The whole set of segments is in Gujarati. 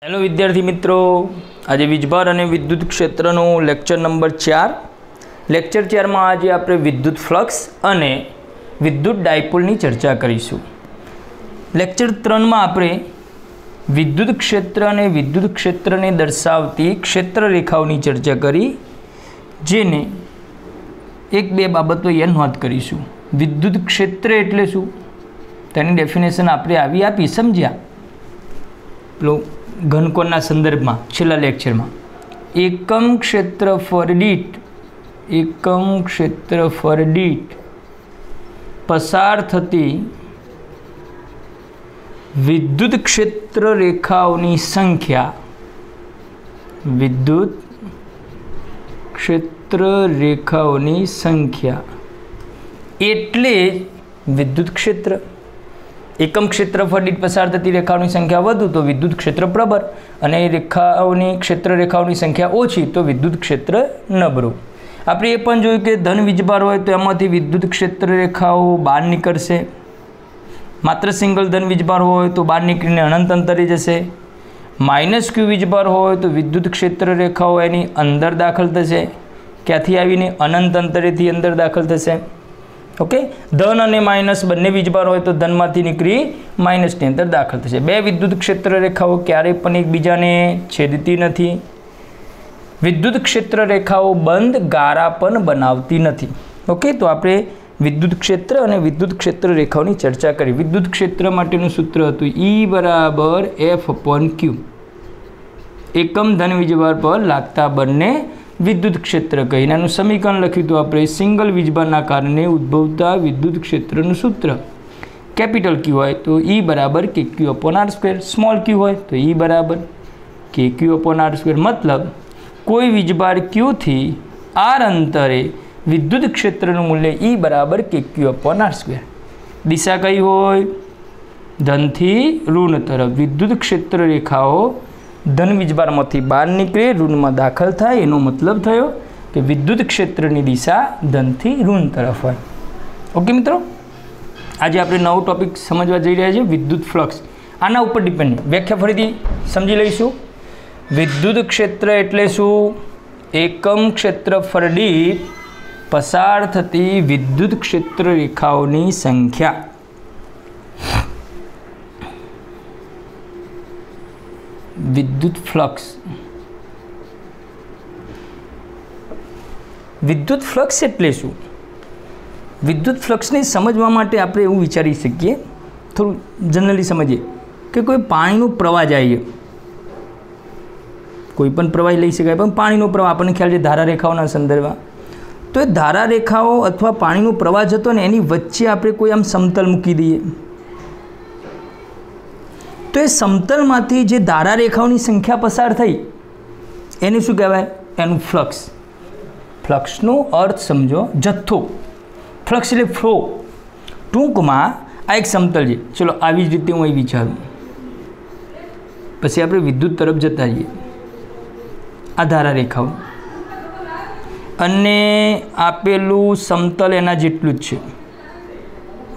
हेलो विद्यार्थी मित्रों, आज वीजभार और विद्युत क्षेत्रनो लेक्चर नंबर 4। लेक्चर 4 में आज आप विद्युत फ्लक्स और विद्युत डायपोल की चर्चा करीशू। लेक्चर 3 में आप विद्युत क्षेत्र और विद्युत क्षेत्र ने दर्शावती क्षेत्र रेखाओं की चर्चा करी, जेने एक बे बाबतों नोंध करीशू। विद्युत क्षेत्र एटले शुं तेनी डेफिनेशन आपणे आपी समझ्या। पेलो घनकोणना संदर्भ में छेल्ला लेक्चर में एकम क्षेत्रफळ दीठ पसार थती विद्युत क्षेत्र रेखाओनी संख्या एटले विद्युत क्षेत्र। एकम क्षेत्रफळ दीठ पसार थती रेखाओनी संख्या वधु तो विद्युत क्षेत्र प्रबळ अने रेखाओनी क्षेत्र रेखाओनी संख्या ओછી तो विद्युत क्षेत्र नबळું। आपणे ए पण जोयुं के धन वीजभार होय तो एमांथी विद्युत क्षेत्र रेखाओ बहार निकळशे। मात्र सिंगल धन वीजभार होय तो बहार निकळीने अनंत अंतरे जशे। माइनस क्यू वीजभार होय तो विद्युत क्षेत्र रेखाओ एनी अंदर दाखल थशे। क्यांथी आवीने अनंत अंतरेथी अंदर दाखल थशे। ओके, धन और माइनस बंने वीजभार होय तो धन मांथी निकळी माइनस ने अंदर दाखल थशे। बे विद्युत क्षेत्र रेखाओ क्यारेय पण एकबीजाने छेदती नथी। विद्युत क्षेत्र रेखाओ बंध गारा पण बनावती नथी। ओके, तो आपणे विद्युत क्षेत्र और विद्युत क्षेत्र रेखाओनी चर्चा करी। विद्युत क्षेत्र माटेनुं सूत्र हतुं E बराबर F/Q। एकम धन वीजभार पर लागता बंने विद्युत क्षेत्र कहीने आनुं समीकरण लख्युं तो आपणे सिंगल वीजभारना कारणे उद्भवता विद्युत क्षेत्रनुं सूत्र कैपिटल Q होय तो E बराबर KQ/R², स्मॉल q होय तो E बराबर KQ/R²। मतलब कोई वीजभार Q थी R अंतरे विद्युत क्षेत्रनुं मूल्य E बराबर KQ/R²। दिशा कई होय? धन थी ऋण तरफ। विद्युत क्षेत्र रेखाओ धन वीजभार में बहार निकले ऋण में दाखल थाय, एनो मतलब थयो कि विद्युत क्षेत्र की दिशा धन थी ऋण तरफ होय। ओके मित्रों, आज आप नवो टॉपिक समझवा जई रह्या छीए विद्युत फ्लक्स। आना उपर डिपेन्ड व्याख्या फरीथी समझी लईशुं। विद्युत क्षेत्र एटले शुं? एकम क्षेत्रफळ दीठ पसार थती विद्युत क्षेत्र रेखाओनी संख्या। विद्युत फ्लक्स, विद्युत फ्लक्स एटले शुं? विद्युत फ्लक्स ने समझवा माटे आपणे एवुं विचारी शकीए, थोड़ुं जनरली समझीए कि कोई पाणीनो प्रवाह जाय, कोई पण प्रवाह लई शकाय, पण पाणीनो प्रवाह आपणे ख्याल छे धारा रेखाओना संदर्भमां। तो ए धारा रेखाओ अथवा पाणीनो प्रवाह जतो ने एनी वच्चे आपणे कोई आम समतल मूकी दईए तो ये समतल मांथी जे धारा रेखाओनी संख्या पसार थई एने शुं कहेवाय? एनुं फ्लक्स। फ्लक्सनो अर्थ समझो जत्थो। फ्लक्स एटले फ्लो। टूंकमां आ एक समतल छे। चलो आवी ज रीते हूँ विचारूं, पछी आपणे विद्युत तरफ जता रहीए। आ धारा रेखाओ अने आपेलुं समतल एना जेटलुं ज छे।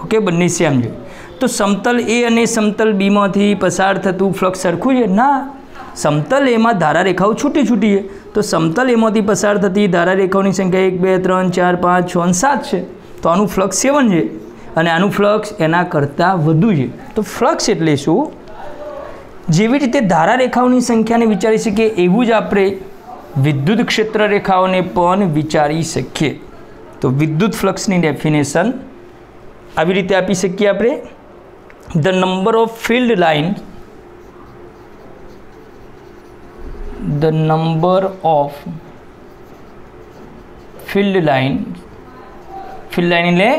ओके, बंने सेम छे। तो समतल ए और समतल बी में पसार थतुं फ्लक्स सरखुं छे? ना, समतल ए में धारा रेखाओं छूटी छूटी है। तो समतल ए में पसार थती धारा रेखाओं संख्या 1 2 3 4 5 6 7 है। तो आनु फ्लक्स 7 है और आनु फ्लक्स एना करता वधु है। तो फ्लक्स एटले शुं? जेवी रीते धारा रेखाओं संख्या ने विचारी शकीए एवुं ज आपणे विद्युत क्षेत्र रेखाओं पण विचारी शकीए। तो विद्युत फ्लक्स की डेफिनेशन આવી રીતે આપી શકીએ આપણે। the number of field lines એટલે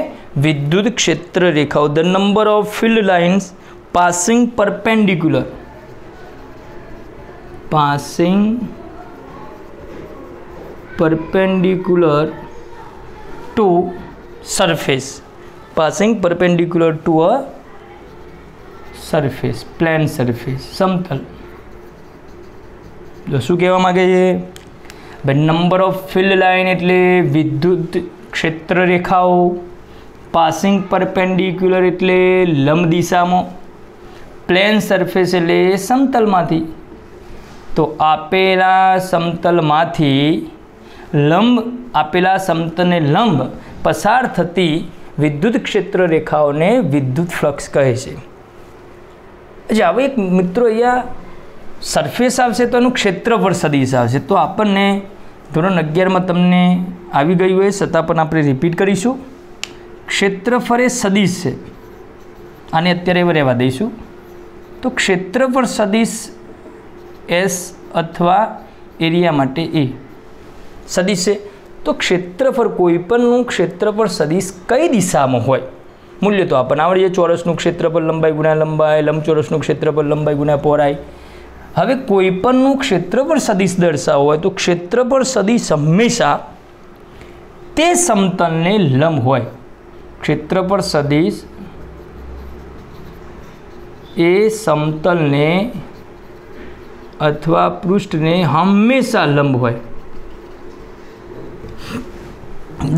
વિદ્યુત ક્ષેત્ર રેખાઓ। the number of field lines passing perpendicular to surface, passing perpendicular to a surface, plane surface, समतल। तो शू कहवा मांगे छे? भाई नंबर ऑफ फील्ड लाइन एटले विद्युत क्षेत्र रेखाओ। पासिंग परपेंडिक्युलर एटले लंब दिशा में, प्लेन सरफेस एटले समतल मांथी तो आपेला समतलमांथी लंब आपેલા સમતલને લંબ પસાર થતી વિદ્યુત ક્ષેત્ર રેખાઓને વિદ્યુત ફ્લક્સ કહે છે। હવે એક મિત્રો અહીંયા સરફેસ આવશે તો એનું ક્ષેત્રફળ સદિશ આવશે, તો આપણને ધોરણ 11માં તમને આવી ગયું હોય, છતાં પણ આપણે રિપીટ કરીશું। ક્ષેત્રફળ એ સદિશ છે, આને અત્યારે રહેવા દઈશું। તો ક્ષેત્રફળ સદિશ એસ અથવા એરિયા માટે એ સદિશ છે। તો ક્ષેત્રફળ કોઈપણનું ક્ષેત્રફળ સદિશ કઈ દિશામાં હોય મૂલ્ય તો આપણને આવડે છે। ચોરસનું ક્ષેત્રફળ લંબાઈ ગુણ્યા લંબાઈ, લંબચોરસનું ક્ષેત્રફળ લંબાઈ ગુણ્યા પહોળાઈ। હવે કોઈપણનું ક્ષેત્રફળ સદિશ દર્શાવવું હોય તો ક્ષેત્રફળ સદિશ હંમેશા તે સમતલને લંબ હોય। ક્ષેત્રફળ સદિશ એ સમતલને અથવા પૃષ્ઠને હંમેશા લંબ હોય।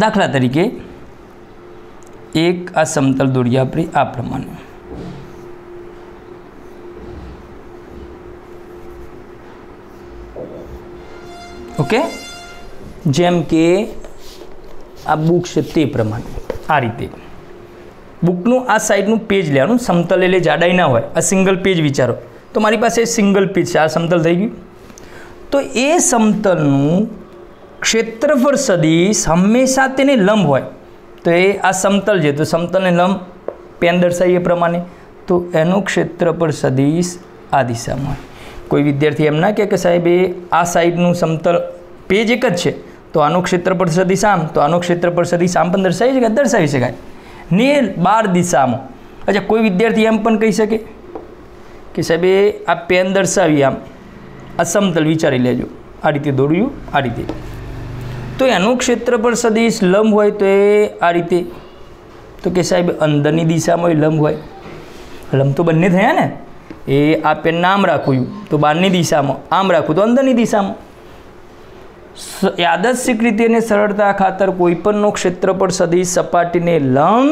દાખલા તરીકે એક આ સમતલ દોરીએ આપણે આ પ્રમાણે, ઓકે, જેમ કે આ બુક છે તે પ્રમાણે આ રીતે બુકનું આ સાઈડનું પેજ લેવાનું, સમતલ એટલે જાડાઈ ના હોય, આ સિંગલ પેજ વિચારો તો મારી પાસે સિંગલ પેજ છે, આ સમતલ થઈ ગયું। તો એ સમતલનું ક્ષેત્રફળ સદિશ હંમેશા તેને લંબ હોય, તો એ આ સમતલ છે તો સમતલને લંબ પેન દર્શાવીએ પ્રમાણે, તો એનું ક્ષેત્રફળ સદિશ આ દિશામાં હોય। કોઈ વિદ્યાર્થી એમ ના કહે કે સાહેબ એ આ સાઈડનું સમતલ પેજ એક જ છે તો આનું ક્ષેત્રફળ સદિશ આમ, તો આનું ક્ષેત્રફળ સદિશ આમ પણ દર્શાવી શકાય, દર્શાવી શકાય ને 12 દિશામાં। અચ્છા, કોઈ વિદ્યાર્થી એમ પણ કહી શકે કે સાહેબ એ આ પેન દર્શાવી આમ, આ સમતલ વિચારી લેજો, આ રીતે દોર્યું આ રીતે, તો એનું ક્ષેત્રફળ સદિશ લંબ હોય તો એ આ રીતે, તો કે સાહેબ અંદરની દિશામાં લંબ હોય, લંબ તો બંને થયા ને, એ આ પેન આમ રાખવું તો બહારની દિશામાં, આમ રાખવું તો અંદરની દિશામાં। યાદચ્છિક રીતે અને સરળતા ખાતર કોઈપણનો ક્ષેત્રફળ સદિશ સપાટીને લંબ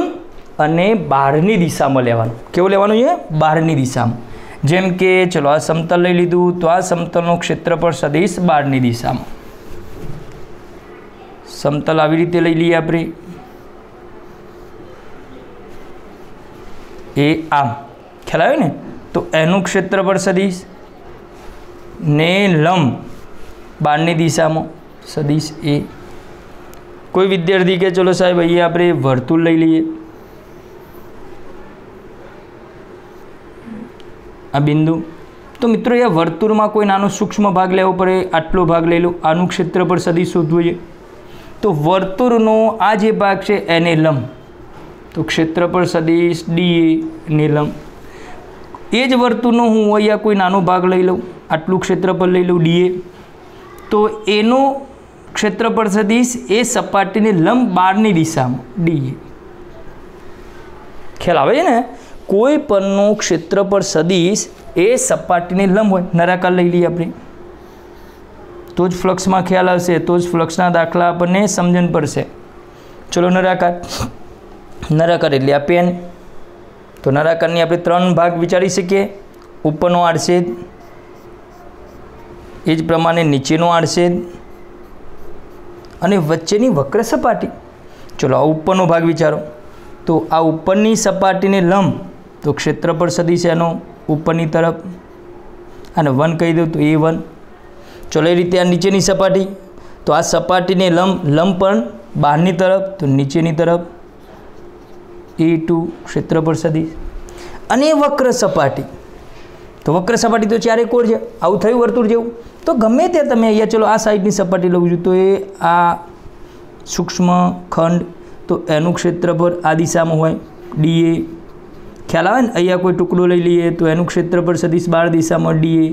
અને બહારની દિશામાં લેવાનું। કેવું લેવાનું છે? બહારની દિશામાં। જેમ કે ચલો આ સમતલ લઈ લીધું તો આ સમતલનું ક્ષેત્રફળ સદિશ બહારની દિશામાં, સમતલ આવી રીતે લઈ લઈએ આપણે, એ આમ ખ્યાલ આવે ને, તો એનું ક્ષેત્રફળ સદિશ ને લંબ બહારની દિશામાં સદિશ એ। કોઈ વિદ્યાર્થી કે ચલો સાહેબ અહીંયા આપણે વર્તુળ લઈ લઈએ, આ બિંદુ, તો મિત્રો અહીંયા વર્તુળમાં કોઈ નાનો સૂક્ષ્મ ભાગ લેવો પડે, આટલો ભાગ લઈ લો, આનું ક્ષેત્રફળ સદિશ શોધવું છે, તો વર્તુળનો આ જે ભાગ છે એને લંબ, તો ક્ષેત્રફળ સદિશ ડી ને લંબ। એ જ વર્તુળનો હું અહીંયા કોઈ નાનો ભાગ લઈ લઉં, આટલું ક્ષેત્રફળ લઈ લઉં ડીએ, તો એનો ક્ષેત્રફળ સદિશ એ સપાટીને લંબ બહારની દિશામાં ડીએ। ખ્યાલ આવે છે ને? કોઈ પણનું ક્ષેત્રફળ સદિશ એ સપાટીને લંબ હોય। નળાકાર લઈ લઈએ આપણે તો જ ફ્લક્સમાં ખ્યાલ આવશે, તો જ ફ્લક્સના દાખલા આપણને સમજણ પડશે। ચલો નળાકાર, નળાકાર એટલે આ પેન, તો નળાકારની આપણે 3 ભાગ વિચારી શકીએ, ઉપરનો આડછેદ, એ જ પ્રમાણે નીચેનો આડછેદ અને વચ્ચેની વક્ર સપાટી। ચલો આ ઉપરનો ભાગ વિચારો, તો આ ઉપરની સપાટીને લંબ, તો ક્ષેત્રફળ સદિશ એનો ઉપરની તરફ, અને 1 કહી દઉં તો A1। ચલો એ રીતે આ નીચેની સપાટી, તો આ સપાટીને લંબ, લંબ પણ બહારની તરફ તો નીચેની તરફ A2 ક્ષેત્રફળ સદિશ, અને વક્ર સપાટી, તો વક્ર સપાટી તો ચારે કોર છે, આવું થયું વર્તુળ જેવું, તો ગમે તે તમે અહીંયા ચલો આ સાઈડની સપાટી લઉં છું તો એ આ સૂક્ષ્મ ખંડ, તો એનું ક્ષેત્રફળ આ દિશામાં હોય ડીએ, ખ્યાલ આવે ને? અહીંયા કોઈ ટુકડો લઈ લઈએ તો એનું ક્ષેત્રફળ સદિશ 12 દિશામાં ડીએ,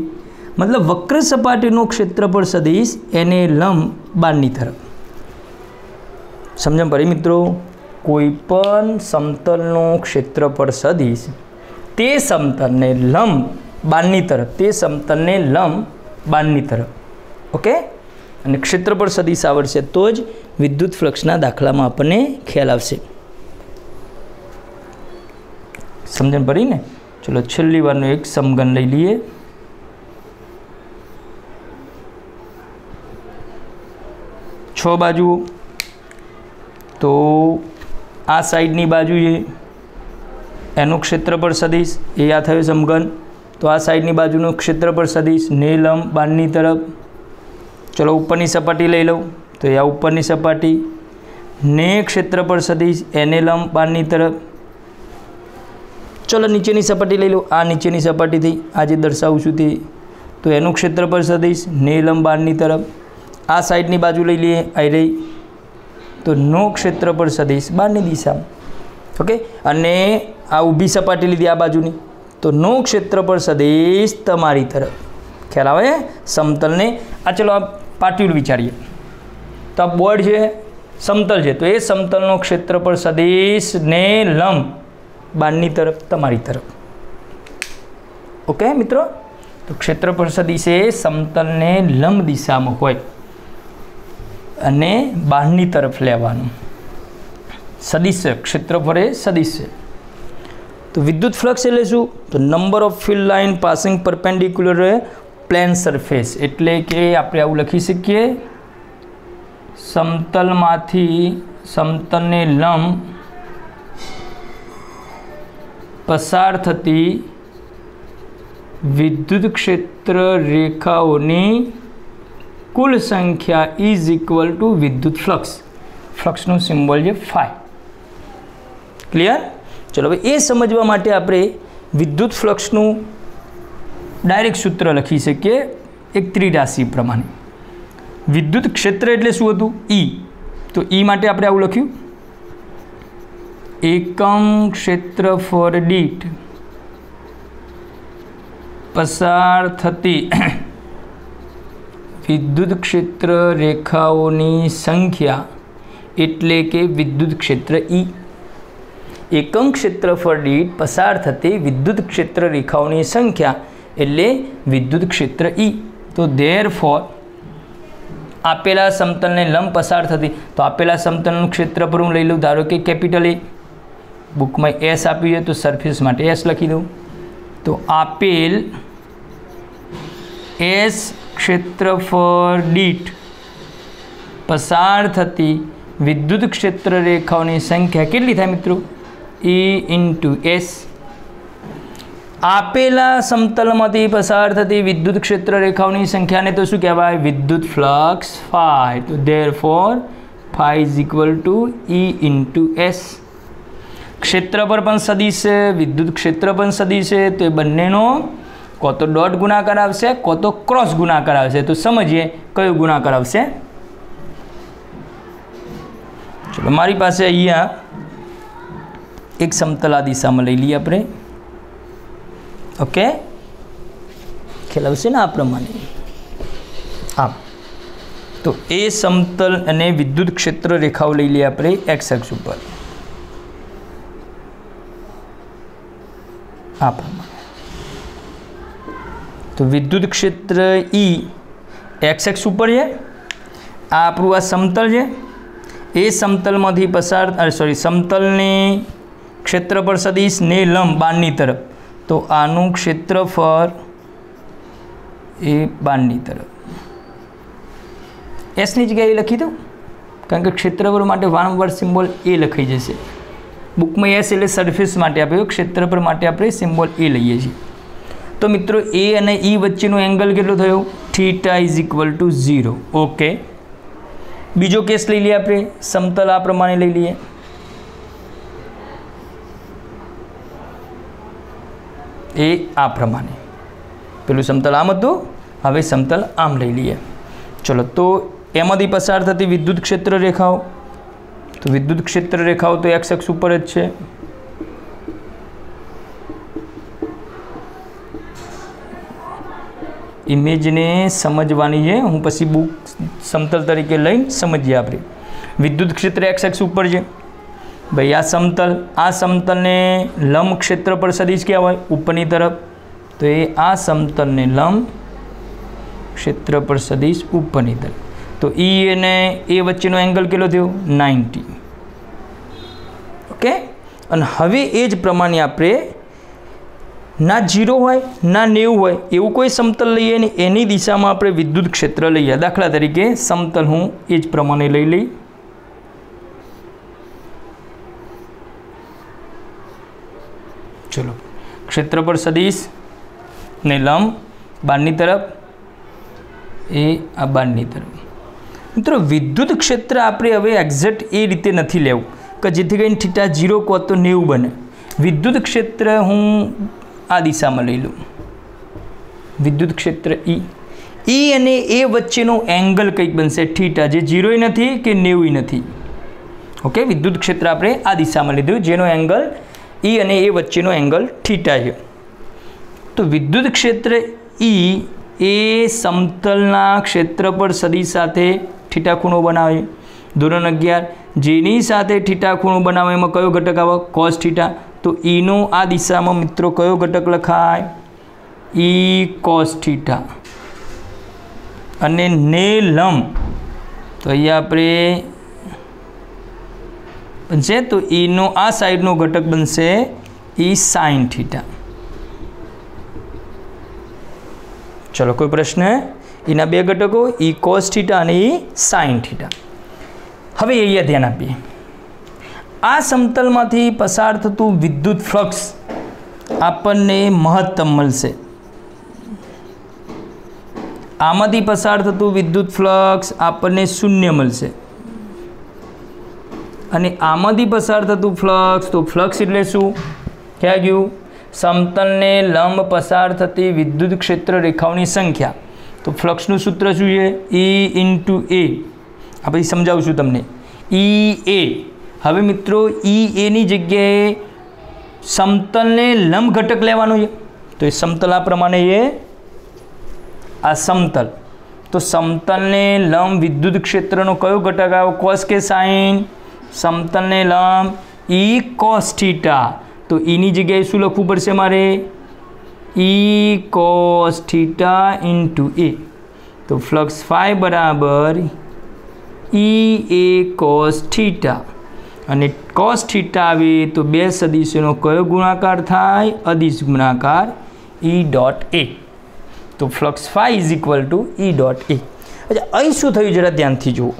મતલબ વક્ર સપાટીનું ક્ષેત્રફળ સદિશ એને લંબ બહારની તરફ। સમજણ પડી મિત્રો? કોઈ પણ સમતલનું ક્ષેત્રફળ સદિશ તે સમતલને લંબ બહારની તરફ, તે સમતલને લંબ બહારની તરફ, ઓકે, અને ક્ષેત્રફળ સદિશ આવડશે તો જ વિદ્યુત ફ્લક્સના દાખલામાં આપણને ખ્યાલ આવશે। સમજણ પડી ને? ચલો છેલ્લી વારનો એક સમઘન લઈ લઈએ, 6 बाजुओ तो आ साइडनी बाजुए एनु क्षेत्रफळ सदिश ए आ थयो समघन तो आ साइडनी बाजुनो क्षेत्रफळ सदिश ने लंब बारनी तरफ। चलो उपरनी सपाटी लई लऊं तो आ उपरनी सपाटी ने क्षेत्रफळ सदिश एने लंब बारनी तरफ। चलो नीचेनी सपाटी लई लो आ नीचेनी सपाटी थी आज दर्शावुं छुं ते तो एनु क्षेत्रफळ सदिश ने लंब बारनी तरफ। आ साइडनी बाजू लई लीए आई रही तो नो क्षेत्रफळ सदिश बारनी दिशा। ओके अने आ ऊभी सपाटी लीधी आ बाजूनी तो नो क्षेत्रफळ सदिश तमारी तरफ। ख्याल आवे समतल ने आ चलो आ पाट्युल विचारीए तो आ बोर्ड है समतल है तो ये समतलनो क्षेत्रफळ सदिश ने लंब बारनी तरफ तमारी तरफ। ओके मित्रों तो क्षेत्रफळ सदिश ए समतल ने लंब दिशा में होय अने बारनी तरफ लेवानुं। सदिश क्षेत्रफळ ए सदिश है तो विद्युत फ्लक्स एटले शुं तो number of field line passing perpendicular plane surface एटले के आपणे आवुं लखी शकीए समतलमांथी समतलने लंब पसार थती विद्युत क्षेत्र रेखाओनी कुल संख्या इज इक्वल टू विद्युत फ्लक्स। फ्लक्सनो सिम्बॉल है फाई। क्लियर। चलो हवे ए समझवा माटे आपणे विद्युत फ्लक्सनु डायरेक्ट सूत्र लखी सकीए एक त्रिराशि प्रमाणे। विद्युत क्षेत्र एटले शुं हतुं ई तो ई माटे आपणे आवुं लख्युं एकम क्षेत्रफळ दीठ पसार थती विद्युत क्षेत्र रेखाओनी संख्या एटले के विद्युत क्षेत्र ई। एकम क्षेत्रफळ दीठ पसार थती विद्युत क्षेत्र रेखाओनी संख्या एटले विद्युत क्षेत्र ई। तो देयरफॉर आपेला समतल ने लंब पसार थती तो आपेला समतलनुं क्षेत्रफळ हूँ लई लऊं धारो के कैपिटल ए बुक में एस आपी है तो सरफेस माटे एस लखी दऊं तो आपेल एस क्षेत्रफळ दीठ पसार थती विद्युत क्षेत्र रेखाओनी संख्या केटली थाय मित्रों ई इंटू एस। आपेला समतलमांथी पसार थती विद्युत क्षेत्र रेखाओनी संख्या ने तो शुं कहेवाय विद्युत फ्लक्स फाई। तो therefore phi is equal to E into S. क्षेत्रफळ पण सदिश है विद्युत क्षेत्र पण सदिश है तो बंनेनो को तो डॉट गुणाकार आवशे को तो क्रॉस गुणाकार आवशे। तो समझिए कयो गुणाकार आवशे। चलो मारी पासे अहींया एक समतल आ दिशा में लई लीए आपणे। ओके ख्याल आवशे ने आ प्रमाणे आ तो ए समतल अने विद्युत क्षेत्र रेखाओ लई लीए आपणे एक्स अक्ष पर आ प्रमाणे। तो विद्युत क्षेत्र ई एक्स एक्स पर है आ आपणुं आ समतल है ए समतल में पसार सॉरी समतल ने क्षेत्रफळ सदिश ने लंब बारनी तरफ तो आनु क्षेत्रफळ ए बारनी तरफ एस नी जगह लखी दो कारण के क्षेत्रफळ माटे वारंवार सिम्बॉल ए लखाई जशे। बुक में एस एटले सरफेस माटे आप्यो क्षेत्रफळ माटे आपणे सिम्बॉल ए लईए छीए। तो मित्रों ए अने ई वच्चेनो एंगल केटलो थयो theta is equal to 0। Okay बीजो केस लई लीए आपणे समतल आ प्रमाणे लई लीए ए आ प्रमाणे पेलुं समतल आम हतुं हवे समतल आम लई लीए। चलो तो एमांथी पसार थती विद्युत क्षेत्र रेखाओ तो विद्युत क्षेत्र रेखाओ तो एक्स अक्ष पर ज छे। इमेज ने समझवानी है हूँ पछी बुक समतल तरीके लईने समझीए आपणे। विद्युत क्षेत्र एक्स अक्ष पर है भाई आ समतल ने लंब क्षेत्रफळ सदिश कहेवाय उपरनी तरफ तो ये आ समतल ने लंब क्षेत्रफळ सदिश उपरनी तरफ तो ई ने ए वच्चेनो एंगल केटलो थयो 90। ओके अने हवे ए ज प्रमाणे आपणे ના 0 હોય ના 90 હોય એવું કોઈ સમતલ લઈએ ને એની દિશામાં આપણે વિદ્યુત ક્ષેત્ર લઈએ. દાખલા તરીકે સમતલ હું એ જ પ્રમાણે લઈ લઈ. ચલો, ક્ષેત્રફળ સદિશ ને લંબ બહારની તરફ, એ આ બહારની તરફ. મિત્રો વિદ્યુત ક્ષેત્ર આપણે હવે એક્ઝેક્ટ એ રીતે નથી લેવું કે જેથી કરીને થીટા 0 કહો તો 90 બને. વિદ્યુત ક્ષેત્ર હું આ દિશામાં લઈ લઉં. વિદ્યુત ક્ષેત્ર ઈ અને એ વચ્ચેનો એંગલ કંઈક બનશે થીટા, જે 0 નથી કે 90 નથી. ઓકે, વિદ્યુત ક્ષેત્ર આપણે આ દિશામાં લીધું જેનો એંગલ ઈ અને એ વચ્ચેનો એંગલ થીટા છે. તો વિદ્યુત ક્ષેત્ર ઈ એ સમતલના ક્ષેત્રફળ સદિશ સાથે થીટા ખૂણો બનાવે. ધોરણ 11 જેની સાથે થીટા ખૂણો બનાવે એમાં કયો ઘટક આવે? Cos theta. તો ઈનો આ દિશામાં મિત્રો કયો ઘટક લખાય? ઈ કોસ થીટા. અને ને લંબ તો અહીંયા આપણે બનશે, તો ઈનો આ સાઈડનો ઘટક બનશે ઈ સાઇન થીટા. ચલો, કોઈ પ્રશ્ન? એના બે ઘટકો ઈ કોસ થીટા અને ઈ સાઇન થીટા. હવે અહીંયા ધ્યાન આપીએ. આ સમતલમાંથી પસાર થતું વિદ્યુત ફ્લક્સ આપણને મહત્તમ મળશે. આમાંથી પસાર થતું વિદ્યુત ફ્લક્સ આપણને 0 મળશે. અને આમાંથી પસાર થતું ફ્લક્સ, તો ફ્લક્સ એટલે શું? ક્યાં ગયું? સમતલને લંબ પસાર થતી વિદ્યુત ક્ષેત્ર રેખાઓની સંખ્યા. તો ફ્લક્સનું સૂત્ર શું છે? ઈ ઇન્ટુ એ. આ પછી સમજાવું છું તમને. ઈ એ. હવે મિત્રો ઈ એની જગ્યાએ સમતલને લંબ ઘટક લેવાનો છે. તો એ સમતલ આ પ્રમાણે છે, આ સમતલ. તો સમતલને લંબ વિદ્યુત ક્ષેત્રનો કયો ઘટક આવ્યો? કોસ કે સાઇન? સમતલને લંબ ઈ કોસ થીટા. તો ઈની જગ્યાએ શું લખવું પડશે મારે? ઈ કોસ થીટા ઇન્ટુ એ. તો ફ્લક્સ ફાઈ બરાબર ઈ એ કોસ થીટા. અને કોસ થીટા આવે તો બે સદિશોનો કયો ગુણાકાર થાય? અદિશ ગુણાકાર ઈ ડોટ એ. તો flux phi is equal to E dot A. અચ્છા, અહીં શું થયું જરા ધ્યાનથી જુઓ.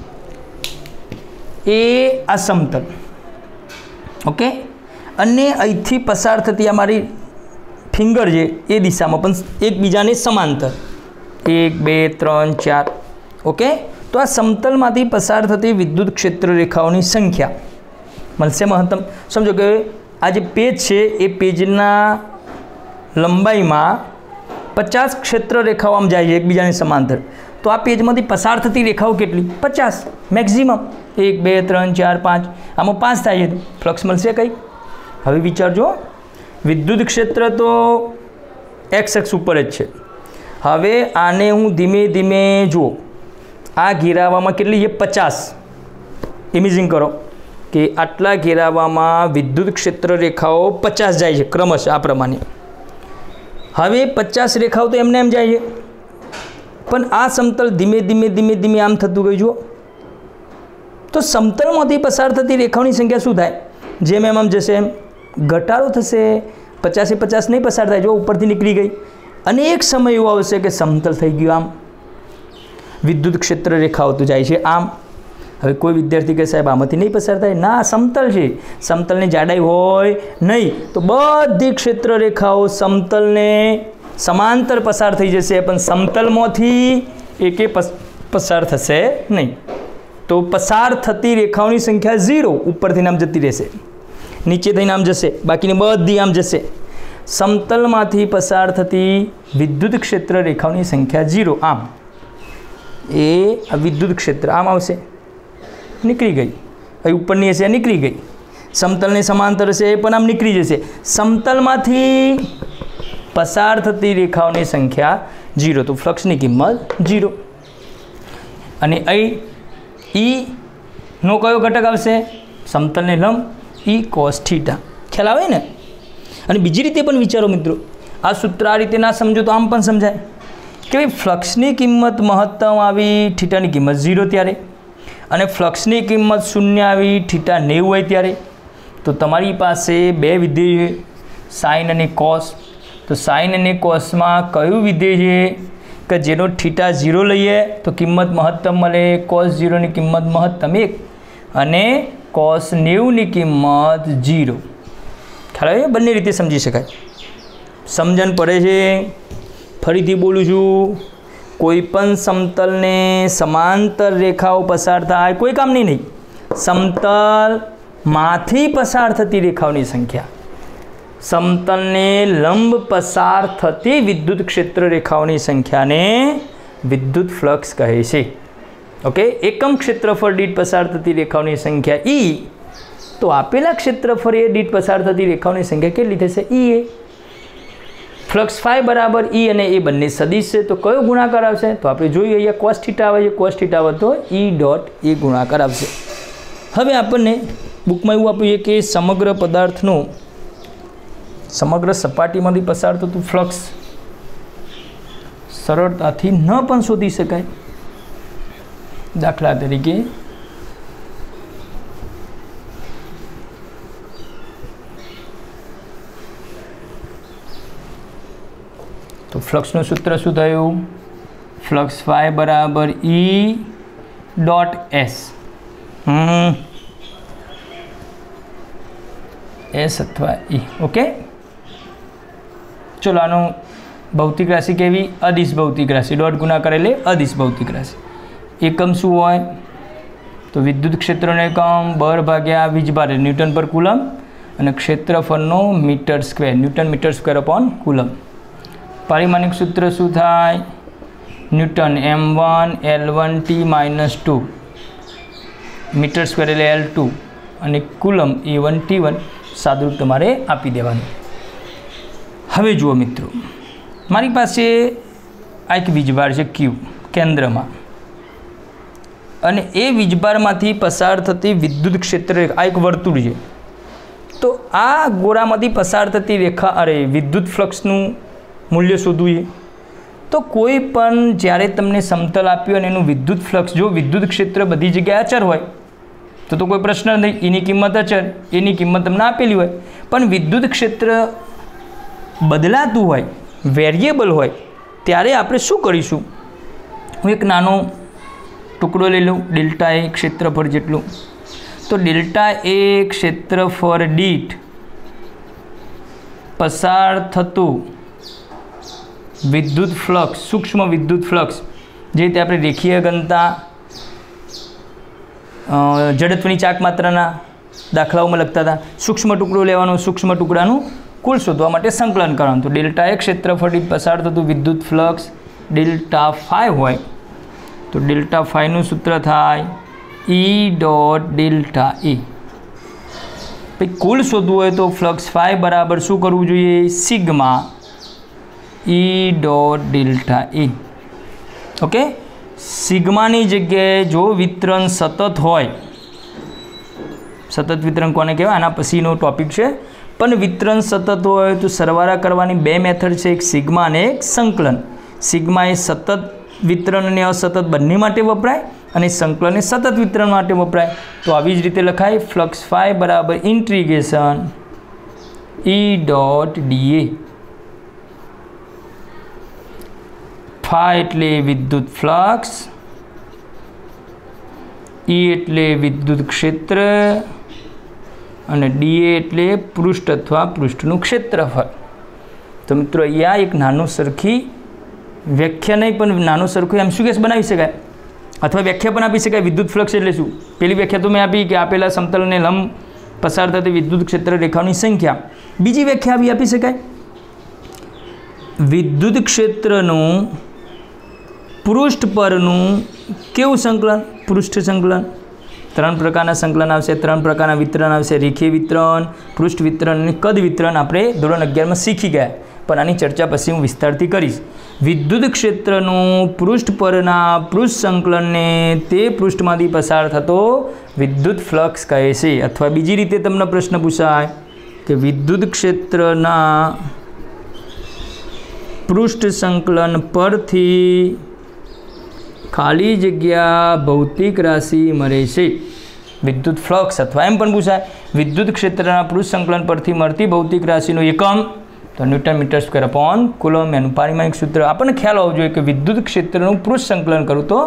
એ આ સમતલ, ઓકે, અને અહીંથી પસાર થતી આ મારી ફિંગર છે એ દિશામાં પણ એકબીજાને સમાંતર 1 2 3 4. ઓકે, તો આ સમતલમાંથી પસાર થતી વિદ્યુત ક્ષેત્ર રેખાઓની સંખ્યા મળશે મહત્તમ. સમજો કે આ જે પેજ છે એ પેજના લંબાઈમાં 50 ક્ષેત્ર રેખાઓ આમ જાય છે એકબીજાની સમાંતર. તો આ પેજમાંથી પસાર થતી રેખાઓ કેટલી? 50 મેક્સિમમ. 1 2 3 4 5, આમાં 5 થાય છે. ફ્લક્સ મળશે કંઈક. હવે વિચારજો, વિદ્યુત ક્ષેત્ર તો એક્સ અક્ષ ઉપર જ છે. હવે આને હું ધીમે ધીમે જુઓ, આ ઘેરાવામાં કેટલી છે? 50. ઇમેજિન કરો કે આટલા ઘેરાવામાં વિદ્યુત ક્ષેત્ર રેખાઓ 50 જાય છે ક્રમશઃ આ પ્રમાણે. હવે 50 રેખાઓ તો એમને એમ જાય છે, પણ આ સમતલ ધીમે ધીમે ધીમે ધીમે આમ થતું ગયું. જુઓ, તો સમતલમાંથી પસાર થતી રેખાઓની સંખ્યા શું થાય? જેમ એમ આમ જશે એમ ઘટાડો થશે. 50 નહીં પસાર થાય, જો ઉપરથી નીકળી ગઈ. અને એક સમય એવો આવશે કે સમતલ થઈ ગયું આમ. વિદ્યુત ક્ષેત્ર રેખાઓ તો જાય છે આમ. હવે કોઈ વિદ્યાર્થી કહે સાહેબ આમાંથી નહીં પસાર થાય. ના, સમતલ છે, સમતલની જાડાઈ હોય નહીં તો બધી ક્ષેત્ર રેખાઓ સમતલને સમાંતર પસાર થઈ જશે, પણ સમતલમાંથી એકે પસાર થશે નહીં. તો પસાર થતી રેખાઓની સંખ્યા 0 ઉપરથી આમ જતી રહેશે, નીચે થઈને આમ જશે, બાકીની બધી આમ જશે. સમતલમાંથી પસાર થતી વિદ્યુત ક્ષેત્ર રેખાઓની સંખ્યા 0 આમ. એ આ વિદ્યુત ક્ષેત્ર આમ આવશે, નીકળી ગઈ. અહીં ઉપરની હશે નીકળી ગઈ. સમતલને સમાંતર હશે એ પણ આમ નીકળી જશે. સમતલમાંથી પસાર થતી રેખાઓની સંખ્યા 0, તો ફ્લક્સની કિંમત 0. અને અહીં ઈનો કયો ઘટક આવશે? સમતલને લંબ ઈ કોસ થીટા. ખ્યાલ આવે ને? અને બીજી રીતે પણ વિચારો મિત્રો, આ સૂત્ર આ રીતે ના સમજો તો આમ પણ સમજાય કે ભાઈ ફ્લક્સની કિંમત મહત્તમ આવી, થીટાની કિંમત 0 ત્યારે, અને ફ્લક્સની કિંમત 0 આવી, થીટા 90 હોય ત્યારે. તો તમારી પાસે બે વિધેયો સાઇન અને કોસ. तो साइन અને કોસમાં કયું વિધેય છે કે જેનો થીટા 0 લઈએ તો કિંમત મહત્તમ મળે, કોસ 0 ની કિંમત મહત્તમ 1 અને કોસ 90 ની કિંમત 0। ખ્યાલ આવે? બંને રીતે સમજી શકાય, સમજણ પડે છે? ફરીથી બોલું છું, કોઈપણ સમતલને સમાંતર રેખાઓ પસાર થાય, કોઈ કામની નહીં, સમતલમાંથી પસાર થતી રેખાઓની સંખ્યા, સમતલને લંબ પસાર થતી વિદ્યુત ક્ષેત્ર રેખાઓની સંખ્યાને વિદ્યુત ફ્લક્સ કહે છે। ઓકે, એકમ ક્ષેત્રફળ દીઠ પસાર થતી રેખાઓની સંખ્યા E, તો આપેલા ક્ષેત્રફળ એ દીઠ પસાર થતી રેખાઓની સંખ્યા કેટલી થશે? EA। ફ્લક્સ ફાઈ બરાબર E અને એ બંને સદિશ છે, તો કયો ગુણાકાર આવશે? તો આપણે જોઈએ, અહીંયા કોસ થીટા આવે છે, કોસ થીટા આવે તો E ડોટ એ ગુણાકાર આવશે। હવે આપણને બુકમાં એવું આપ્યું છે કે સમગ્ર પદાર્થનું સમગ્ર સપાટીમાંથી પસાર થતું ફ્લક્સ સરળતાથી ન પણ શોધી શકાય। દાખલા તરીકે તો ફ્લક્સનું સૂત્ર શું થયું? ફ્લક્સ ફાઈ બરાબર E ડોટ S, S અથવા E। ઓકે, ચલો આનું ભૌતિક રાશિ કેવી? અદિશ ભૌતિક રાશિ, ડોટ ગુણાકાર એટલે અદિશ ભૌતિક રાશિ। એકમ શું હોય? તો વિદ્યુત ક્ષેત્રનો એકમ બર ભાગ્યા વીજભાર ન્યૂટન પર કુલમ અને ક્ષેત્રફળનો metre square, newton metre square upon coulomb. પારિમાણિક સૂત્ર શું થાય? Newton m1 L1T -2 metre square એટલે L2 અને કુલમ A1 T1 સાદુરૂપ તમારે આપી દેવાનું। હવે જુઓ મિત્રો, મારી પાસે આ એક વીજભાર છે Q કેન્દ્રમાં, અને એ વીજભારમાંથી પસાર થતી વિદ્યુત ક્ષેત્ર આ એક વર્તુળ છે, તો આ ગોળામાંથી પસાર થતી રેખા વિદ્યુત ફ્લક્સનું મૂલ્ય શોધવું છે। તો કોઈ પણ જ્યારે તમને સમતલ આપ્યું અને એનું વિદ્યુત ફ્લક્સ, જો વિદ્યુત ક્ષેત્ર બધી જગ્યાએ અચર હોય તો કોઈ પ્રશ્ન નહીં, એની કિંમત અચર, એની કિંમત તમને આપેલી હોય, પણ વિદ્યુત ક્ષેત્ર બદલાતું હોય, વેરિયેબલ હોય, ત્યારે આપણે શું કરીશું? હું એક નાનો ટુકડો લઈ લઉં, ડેલ્ટા એ ક્ષેત્રફળ જેટલું, તો ડેલ્ટા એ ક્ષેત્રફળ દીઠ પસાર થતું વિદ્યુત ફ્લક્સ, સૂક્ષ્મ વિદ્યુત ફ્લક્સ, જે રીતે આપણે રેખીય ઘનતા જડત્વની ચાક માત્રાના દાખલાઓમાં લખતા હતા, સૂક્ષ્મ ટુકડો લેવાનો, સૂક્ષ્મ ટુકડાનું કુલ શોધવા માટે સંકલન કરવાનું। તો ડેલ્ટા એ ક્ષેત્રફળ દીઠ પસાર થતું વિદ્યુત ફ્લક્સ ડેલ્ટા ફાઈ હોય, તો ડેલ્ટા ફાઈનું સૂત્ર થાય E ડોટ ડેલ્ટા એ। પછી કુલ શોધવું હોય તો ફ્લક્સ ફાઈ બરાબર શું કરવું જોઈએ? સિગ્મા E ડોટ ડેલ્ટા એ। ઓકે, સિગ્માની જગ્યાએ જો વિતરણ સતત હોય, સતત વિતરણ કોને કહેવાય આના પછીનો ટોપિક છે, પણ વિતરણ સતત હોય તો સરવાળા કરવાની બે મેથડ છે, એક સિગ્મા અને એક સંકલન। સિગ્મા એ સતત વિતરણ અને અસતત બંને માટે વપરાય અને સંકલન એ સતત વિતરણ માટે વપરાય। તો આવી જ રીતે લખાય ફ્લક્સ ફાઈ બરાબર integration E dot d A. Phi એટલે વિદ્યુત ફ્લક્સ, E એટલે વિદ્યુત ક્ષેત્ર અને ડીએ એટલે પૃષ્ઠ અથવા પૃષ્ઠનું ક્ષેત્રફળ। તો મિત્રો અહીંયા એક નાનું સરખી વ્યાખ્યા નહીં પણ નાનું સરખું એમ શું કેસ બનાવી શકાય, અથવા વ્યાખ્યા પણ આપી શકાય વિદ્યુત ફ્લક્સ એટલે શું। પેલી વ્યાખ્યા તો મેં આપી કે આપેલા સમતલને લંબ પસાર થતી વિદ્યુત ક્ષેત્ર રેખાઓની સંખ્યા। બીજી વ્યાખ્યા આવી આપી શકાય, વિદ્યુત ક્ષેત્રનું પૃષ્ઠ પરનું કેવું સંકલન? પૃષ્ઠ સંકલન। ત્રણ પ્રકારના સંકલન આવશે, ત્રણ પ્રકારના વિતરણ આવશે, રેખીય વિતરણ, પૃષ્ઠ વિતરણ અને કદ વિતરણ આપણે ધોરણ 11માં શીખી ગયા, પણ આની ચર્ચા પછી હું વિસ્તારથી કરીશ। વિદ્યુત ક્ષેત્રનું પૃષ્ઠ પરના પૃષ્ઠ સંકલનને તે પૃષ્ઠમાંથી પસાર થતો વિદ્યુત ફ્લક્સ કહે છે। અથવા બીજી રીતે તમને પ્રશ્ન પૂછાય કે વિદ્યુત ક્ષેત્રના પૃષ્ઠ સંકલન પરથી ખાલી જગ્યા ભૌતિક રાશિ મળે છે। વિદ્યુત ફ્લક્સ અથવા એમ પણ પૂછાય વિદ્યુત ક્ષેત્રના પૃષ્ઠ સંકલન પરથી મળતી ભૌતિક રાશિનો એકમ तो newton metre square upon coulomb एनु पारिमाणिक सूत्र आपने ख्याल होवो जोईए कि विद्युत क्षेत्रનું पृष्ठ संकलन करूँ तो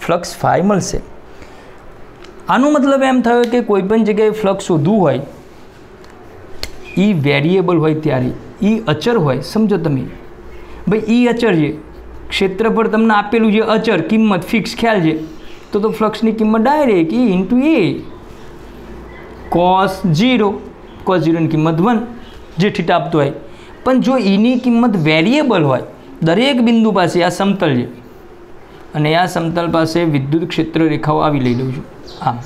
फ्लक्स फाई मळशे। आनो मतलब एम थयो कि कोईपण जग्याए फ्लक्स शोधवुं होय ई वेरिएबल होय त्यारे ई अचर होय। समझो तमे भाई ई अचर है क्षेत्र पर तमने आपेलू जे अचर किंमत फिक्स ख्याल है तो फ्लक्स की किंमत डायरेक्ट ई इंटू ए cos 0 की किंमत 1 जे थीटा आपतो है। पण जो ईनी किंमत वेरिएबल होय दरेक बिंदु पासे आ समतल है अने आ समतल पासे विद्युत क्षेत्र रेखाओ आवी लई लઉં છું आम।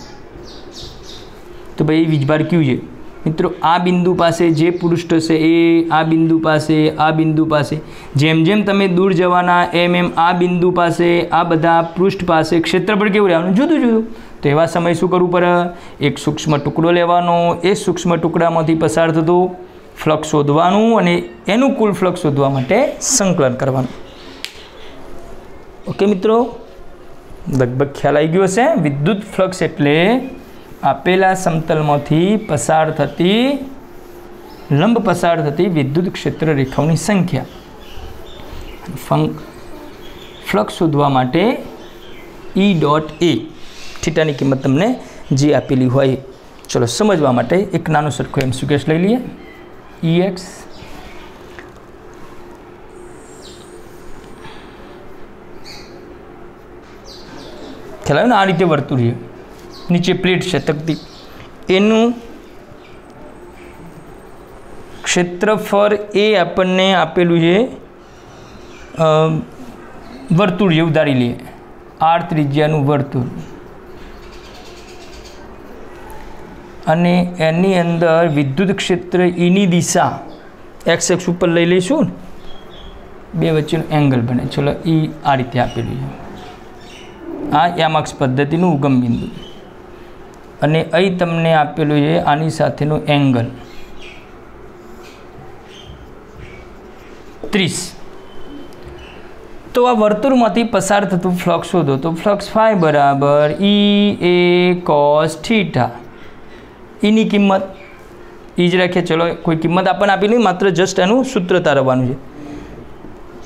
तो भाई वीजभार क्यू है मित्रों आ बिंदु पासे जे पृष्ठ से ए आ बिंदु पासे जेम जेम तमे दूर जवाना एम एम आ बिंदु पासे आ बधा पृष्ठ पासे क्षेत्रफळ केवुं रहेवानुं जुदुं जुदुं। तो एवा समय शुं करवुं पड़े एक सूक्ष्म टुकड़ो लेवानो ए सूक्ष्म टुकड़ामांथी पसार थतो फ्लक्स शोधवानुं अने एनुं कुल फ्लक्स शोधवा माटे संकलन करवानुं। ओके मित्रों लगभग ख्याल आई गयो हशे। विद्युत फ्लक्स एटले आपेला समतलमांथी पसार थती लंब पसार थती विद्युत क्षेत्र रेखाओनी संख्या। फ्लक्स शोधवा माटे ई डॉट ए थीटानी किंमत तमने जे आपेली होय। चलो समझवा माटे एक नानो सरखो एमसीक्यू लई लीए। ई एक्स ख्याल आव्यो ने आ रीते वर्तुळ है नीचे प्लेट है तकती एनु क्षेत्रफळ ए आपने आपेलू है वर्तुळ जेवुं धारी लीए आर त्रिज्यानु वर्तुळ अने एनी अंदर विद्युत क्षेत्र ईनी दिशा एक्स एक्स पर लई लईशुं बे वच्चेनो एंगल बने। चलो ई आ रीते आपेलू है आ यामाक्स पद्धतिनुं उगम बिंदु अने અહીં તમને આપેલું છે આની સાથેનો એંગલ 30। तो आ वर्तुळमांथी पसार थतुं फ्लक्स शोधो तो फ्लक्स फाई बराबर ई ए कॉस थीटा ईनी किंमत ई ज राखीए। चलो कोई किंमत आपणे आपी नहीं मात्र जस्ट एनुं सूत्र तारववानुं छे।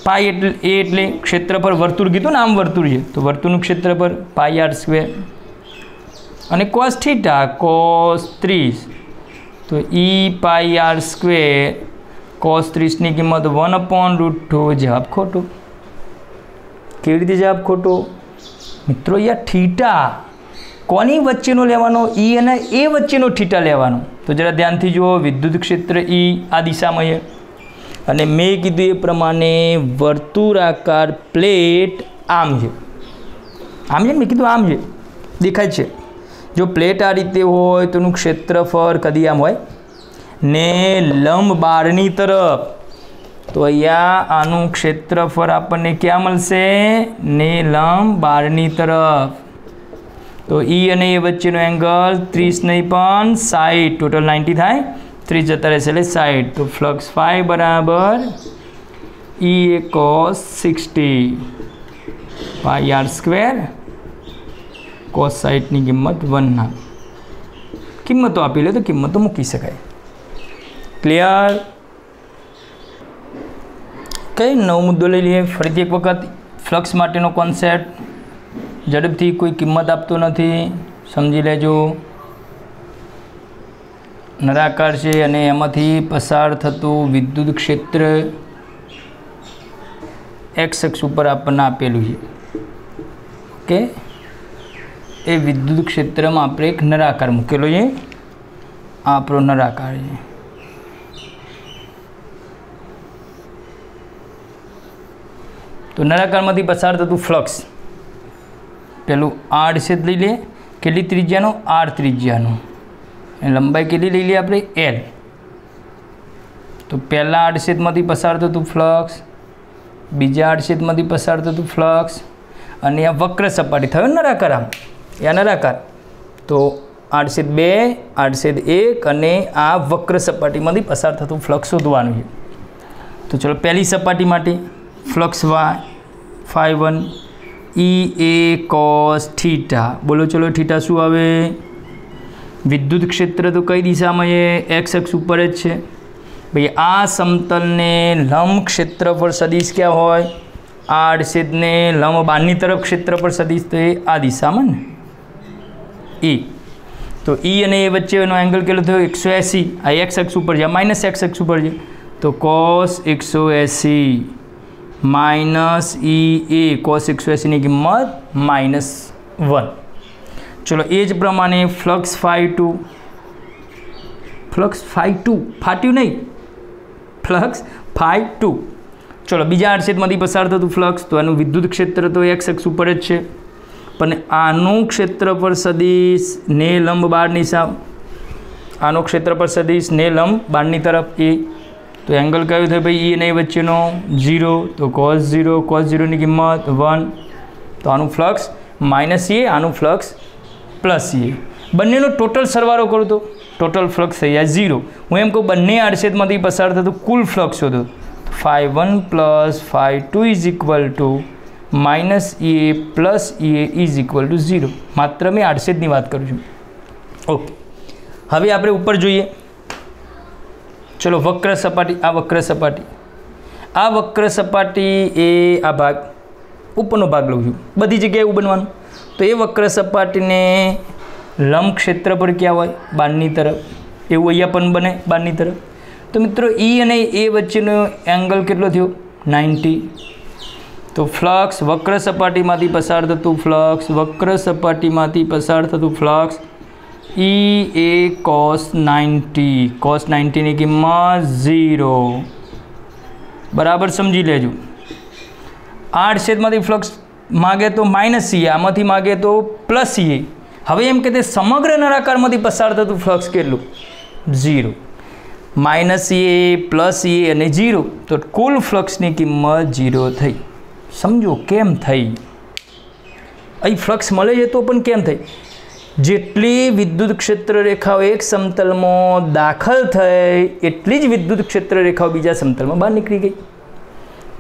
पाई एटले ए एटले क्षेत्रफळ वर्तुळ कीधुं ने आम वर्तुळ छे तो वर्तुळनुं क्षेत्रफळ पाई आर स्क्वेर अने कॉस थीटा कॉस 30 तो ई पाई आर स्क्वेर कॉस 30 की किंमत 1/√2 जवाब खोटो। केवी रीते जवाब खोटो मित्रों या थीटा कोनी वच्चेनो लेवानो ई अने ए वच्चेनो थीटा लेवानो। तो जरा ध्यानथी जुओ विद्युत क्षेत्र ई आ दिशामां है अने मैं कीधुं ए प्रमाणे वर्तुळाकार प्लेट आम है मैं कीधुं आम है देखाय छे। जो प्लेट आ रीते होय तो क्षेत्रफळ कदी आम होय ने लंब बारनी तरफ तो अहींया आनुं क्षेत्रफळ आपणे क्या मळशे ने लंब बारनी तरफ। तो ई अने ए वच्चेनो एंगल 30 नहीं पण 60 टोटल 90 थाय 30 जता रहेशे એટલે 60। तो फ्लक्स फाई बराबर E A cos 60 pi r square cos 60 की किंमत 1 ना किंमतो आपी ले तो किंमतो मूकी शकाय। क्लियर कई नव मुद्दो लई लीए फरीथी एक वखत फ्लक्स माटेनो कॉन्सेप्ट झड़पथी कोई किंमत आपतो नथी समझी लेजो। नराकार छे अने एमांथी पसार थतुं विद्युत क्षेत्र एक्स अक्ष पर आपने आपेलू है। ओके ए विद्युत क्षेत्र में आप एक नराकार मूकेलो है आपरो नराकार है। तो नराकार में पसार थतुं फ्लक्स पेलू आड़ छेद लई लीए केटली त्रिज्यानो आर त्रिज्यानो लंबाई केटली लई लीए आपणे एल। तो पहला आड़छेदमांथी पसार थतुं फ्लक्स बीजा आड़छेदमांथी पसार थतुं फ्लक्स अने आ वक्र सपाटी थयो नराकार आम या नराकार। तो 8/2 8/1 अने आ वक्र सपाटीमांथी पसार थतुं फ्लक्स शोधवानुं छे। तो चलो पहली सपाटी माटे flux phi 1 E A cos theta बोलो। चलो थीटा शुं आवे विद्युत क्षेत्र तो कई दिशा में है एक्स अक्ष पर ज छे भाई आ समतल ने लंब क्षेत्रफल सदिश क्या होय? आ आड़छेद ने लंब बारनी तरफ क्षेत्रफल सदिश तो ये आ दिशा में ई, तो ई अने ए वच्चे एंगल केटलो थयो? 180। आ एक्स अक्ष पर जाए माइनस एक्स अक्ष पर जाए तो cos 180 माइनस ई ए cos 180 की किंमत -1। चलो एज प्रमाणे फ्लक्स φ2 फाट्यू नहीं, फ्लक्स φ2। चलो बीजा आड़छेदमांथी पसार थतुं फ्लक्स तो आनुं विद्युत क्षेत्र तो एक्स अक्ष पर ज छे, पण आनुं क्षेत्रफळ सदिश ने लंब बारनी साव, आनुं क्षेत्रफळ सदिश ने लंब बारनी तरफ ए, तो एंगल कयो थयो भाई ई अने वच्चेनो 0, तो cos 0 ની કિંમત 1, तो आनुं फ्लक्स माइनस ए, आनुं फ्लक्स प्लस ए, बंनेनो टोटल सरवाळो करो तो टोटल फ्लक्स थई जाय 0। हूँ एम कहूँ बंने आड़छेदमांथी पसार थतुं कुल फ्लक्स शोधो, φ1 plus φ2 is equal to minus A plus A is equal to 0। मात्र मैं आड़छेदनी बात करूँ छूँ। ओके, हवे आपणे उपर जोईए। चलो वक्र सपाटी, आ वक्र सपाटी, आ वक्र सपाटी ए आ भाग उपरनो भाग लઉં છું, બધી જગ્યાએ એવું બનવાનું। તો એ વક્ર સપાટીને લંબ क्षेत्र पर क्या होय? बारनी तरफ, એવું અહીંયા પણ બને બારની तरफ। तो मित्रों ई અને ए વચ્ચેનો एंगल કેટલો થયો? 90। तो फ्लक्स वक्र सपाटीमांथी पसार थतुं फ्लक्स, वक्र सपाटीमांथी पसार थतुं फ्लक्स ई ए cos 90 ની કિંમત 0 बराबर समझी लेजो। आड़छेदमांथी फ्लक्स मांगे तो माइनस ई, आमांथी मांगे तो प्लस ई। हवे एम कहते समग्र नळाकारमांथी पसार थतुं फ्लक्स केटलुं? 0, माइनस ए प्लस ए अने 0, तो कुल फ्लक्सनी किंमत 0 थई। समझो केम थई? अहीं फ्लक्स मळे छे तो पण केम थई? जेटली विद्युत क्षेत्र रेखाओ एक समतल में दाखल थई एटली ज विद्युत क्षेत्र रेखाओ बीजा समतल में बहार निकली गई।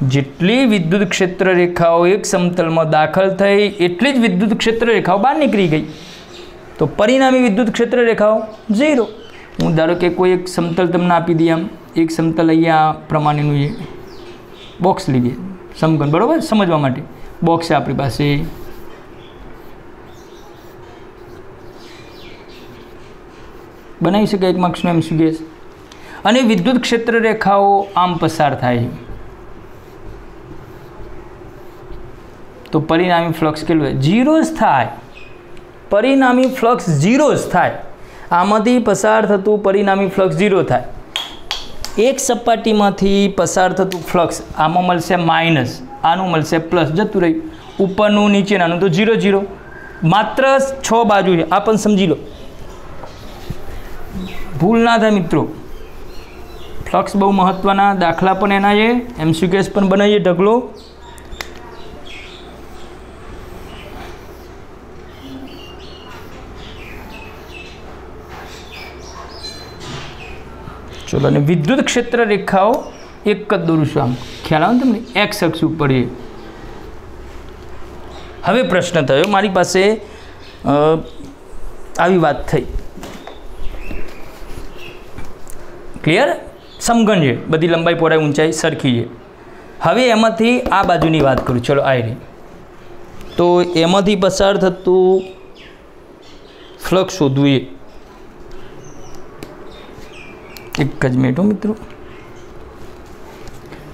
जेटली विद्युत क्षेत्र रेखाओ एक समतल में दाखल थई एटली ज विद्युत क्षेत्र रेखाओ बहार निकली गई, तो परिणामी विद्युत क्षेत्र रेखाओ 0। हूँ धारो कि कोई एक समतल तमने आपी दी, आम एक समतल अहींया प्रमाणेनुं ये बॉक्स लीजिए समगन, बराबर समझवा माटे बॉक्स है अपनी पास, बनावी शकाय एक मार्क्सनो एमसीक्यू अने विद्युत क्षेत्र रेखाओ आम पसार थाय तो परिणामी फ्लक्स केटलुं थाय? 0 ज थाय। परिणामी फ्लक्स 0 ज थाय। आमांथी पसार थतुं परिणामी फ्लक्स 0 थाय। एक सपाटीमांथी पसार थतुं फ्लक्स आमां मळशे माइनस, आनुं मळशे प्लस, जतुं रह्युं उपरनुं नीचेनानुं तो 0 0। मात्र 6 बाजू छे, आ पण समजी लो, भूल ना था मित्रों। फ्लक्स बहु महत्वना दाखला पण एना है, एमसीक्यूएस पण बनावीए ढगलो। चलो ने विद्युत क्षेत्र रेखाओ एक ज दोरूं छुं, आम ख्याल आवे तमने? एक्स अक्ष पर है। हवे प्रश्न थयो मारी पासे आवी वात थई, क्लियर? समगन है, बधी लंबाई पહોળાઈ ऊंचाई सरखी है। हवे एमांथी आ बाजुनी बात करूँ, चलो आ रही, तो एमांथी पसार थतुं फ्लक्स शोधवुं है। एक ज मिनिट मित्रों,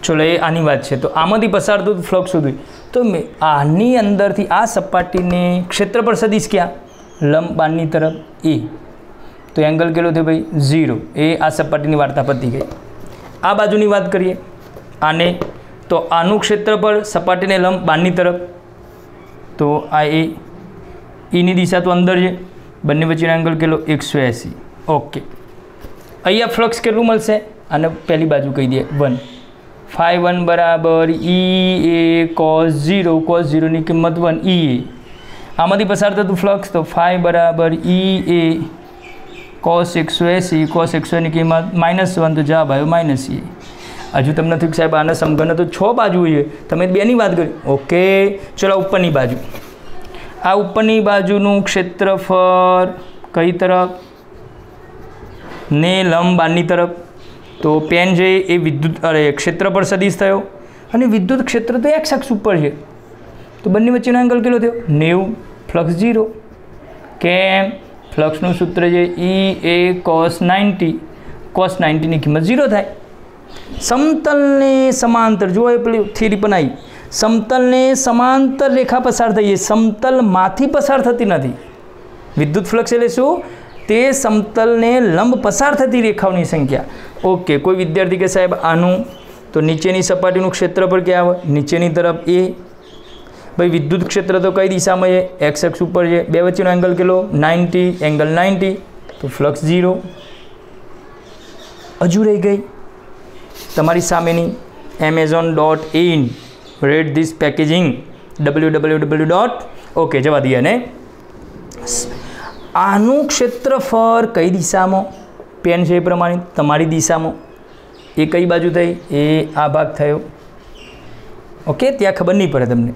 चलो ये आनी बात है, तो आमांथी पसार थतुं फ्लक्स शोधवुं, तो आनी अंदरथी आ सपाटीने क्षेत्रफळ सदिश क्या? लंब बारनी तरफ ए, तो एंगल केटलो थयो भाई? 0। ए आ सपाटीनी वार्ता पती गई। आ बाजुनी बात करिए आने, तो आनुं क्षेत्रफळ सपाटीने लंब बारनी तरफ, तो आ ए ईनी दिशा तो अंदर है, बंने वच्चेनो एंगल केटलो? 180। ओके, अहींया फ्लक्स केटલું મળશે? आने पहली बाजू कही दिए 1। φ1 बराबर ई ए cos 0 ની કિંમત 1 ई ए। आमांथी पसार थतुं फ्लक्स तो φ बराबर ई ए cos 180 की किंमत -1, तो जवाब आयो -e। हजू तमने थयुं साहेब आना समघन तो 6 बाजू है, तमे बेनी बात करी। ओके, चलो उपरनी बाजू, आ उपरनी बाजूनुं क्षेत्रफळ कई तरफ? ने लंब बारनी तरफ, तो पेन है ये विद्युत अरे क्षेत्रफळ सदिश थयो अने विद्युत क्षेत्र तो एक्स अक्ष पर है तो बंने वच्चेनो एंगल केटलो थयो 90 फ्लक्स 0 केम फ्लक्सनुं सूत्र है E A cos 90 ની કિંમત 0 થાય। સમતલને સમાંતર જો એ પેલી થિયરી પણ આવી સમતલને સમાંતર રેખા પસાર થઈ સમતલમાંથી પસાર થતી નથી વિદ્યુત ફ્લક્સ એટલે શું તે સમતલને લંબ પસાર થતી રેખાઓની સંખ્યા। ઓકે કોઈ વિદ્યાર્થી કે સાહેબ આનું તો નીચેની સપાટીનું ક્ષેત્રફળ ક્યાં આવે નીચેની તરફ એ भाई विद्युत क्षेत्र तो कई दिशा में है एक्स अक्ष ऊपर है बे वच्चेनो एंगल केटलो 90 एंगल 90 तो फ्लक्स 0 हजू रही गई तमारी सामेनी amazon.in read this packaging www. Okay जवा दिए ने आनु क्षेत्रफळ कई दिशा में पेन है प्रमाणे तमारी दिशा में ए कई बाजू थई ए आ भाग थयो ओके त्या खबर नहीं पड़े तमने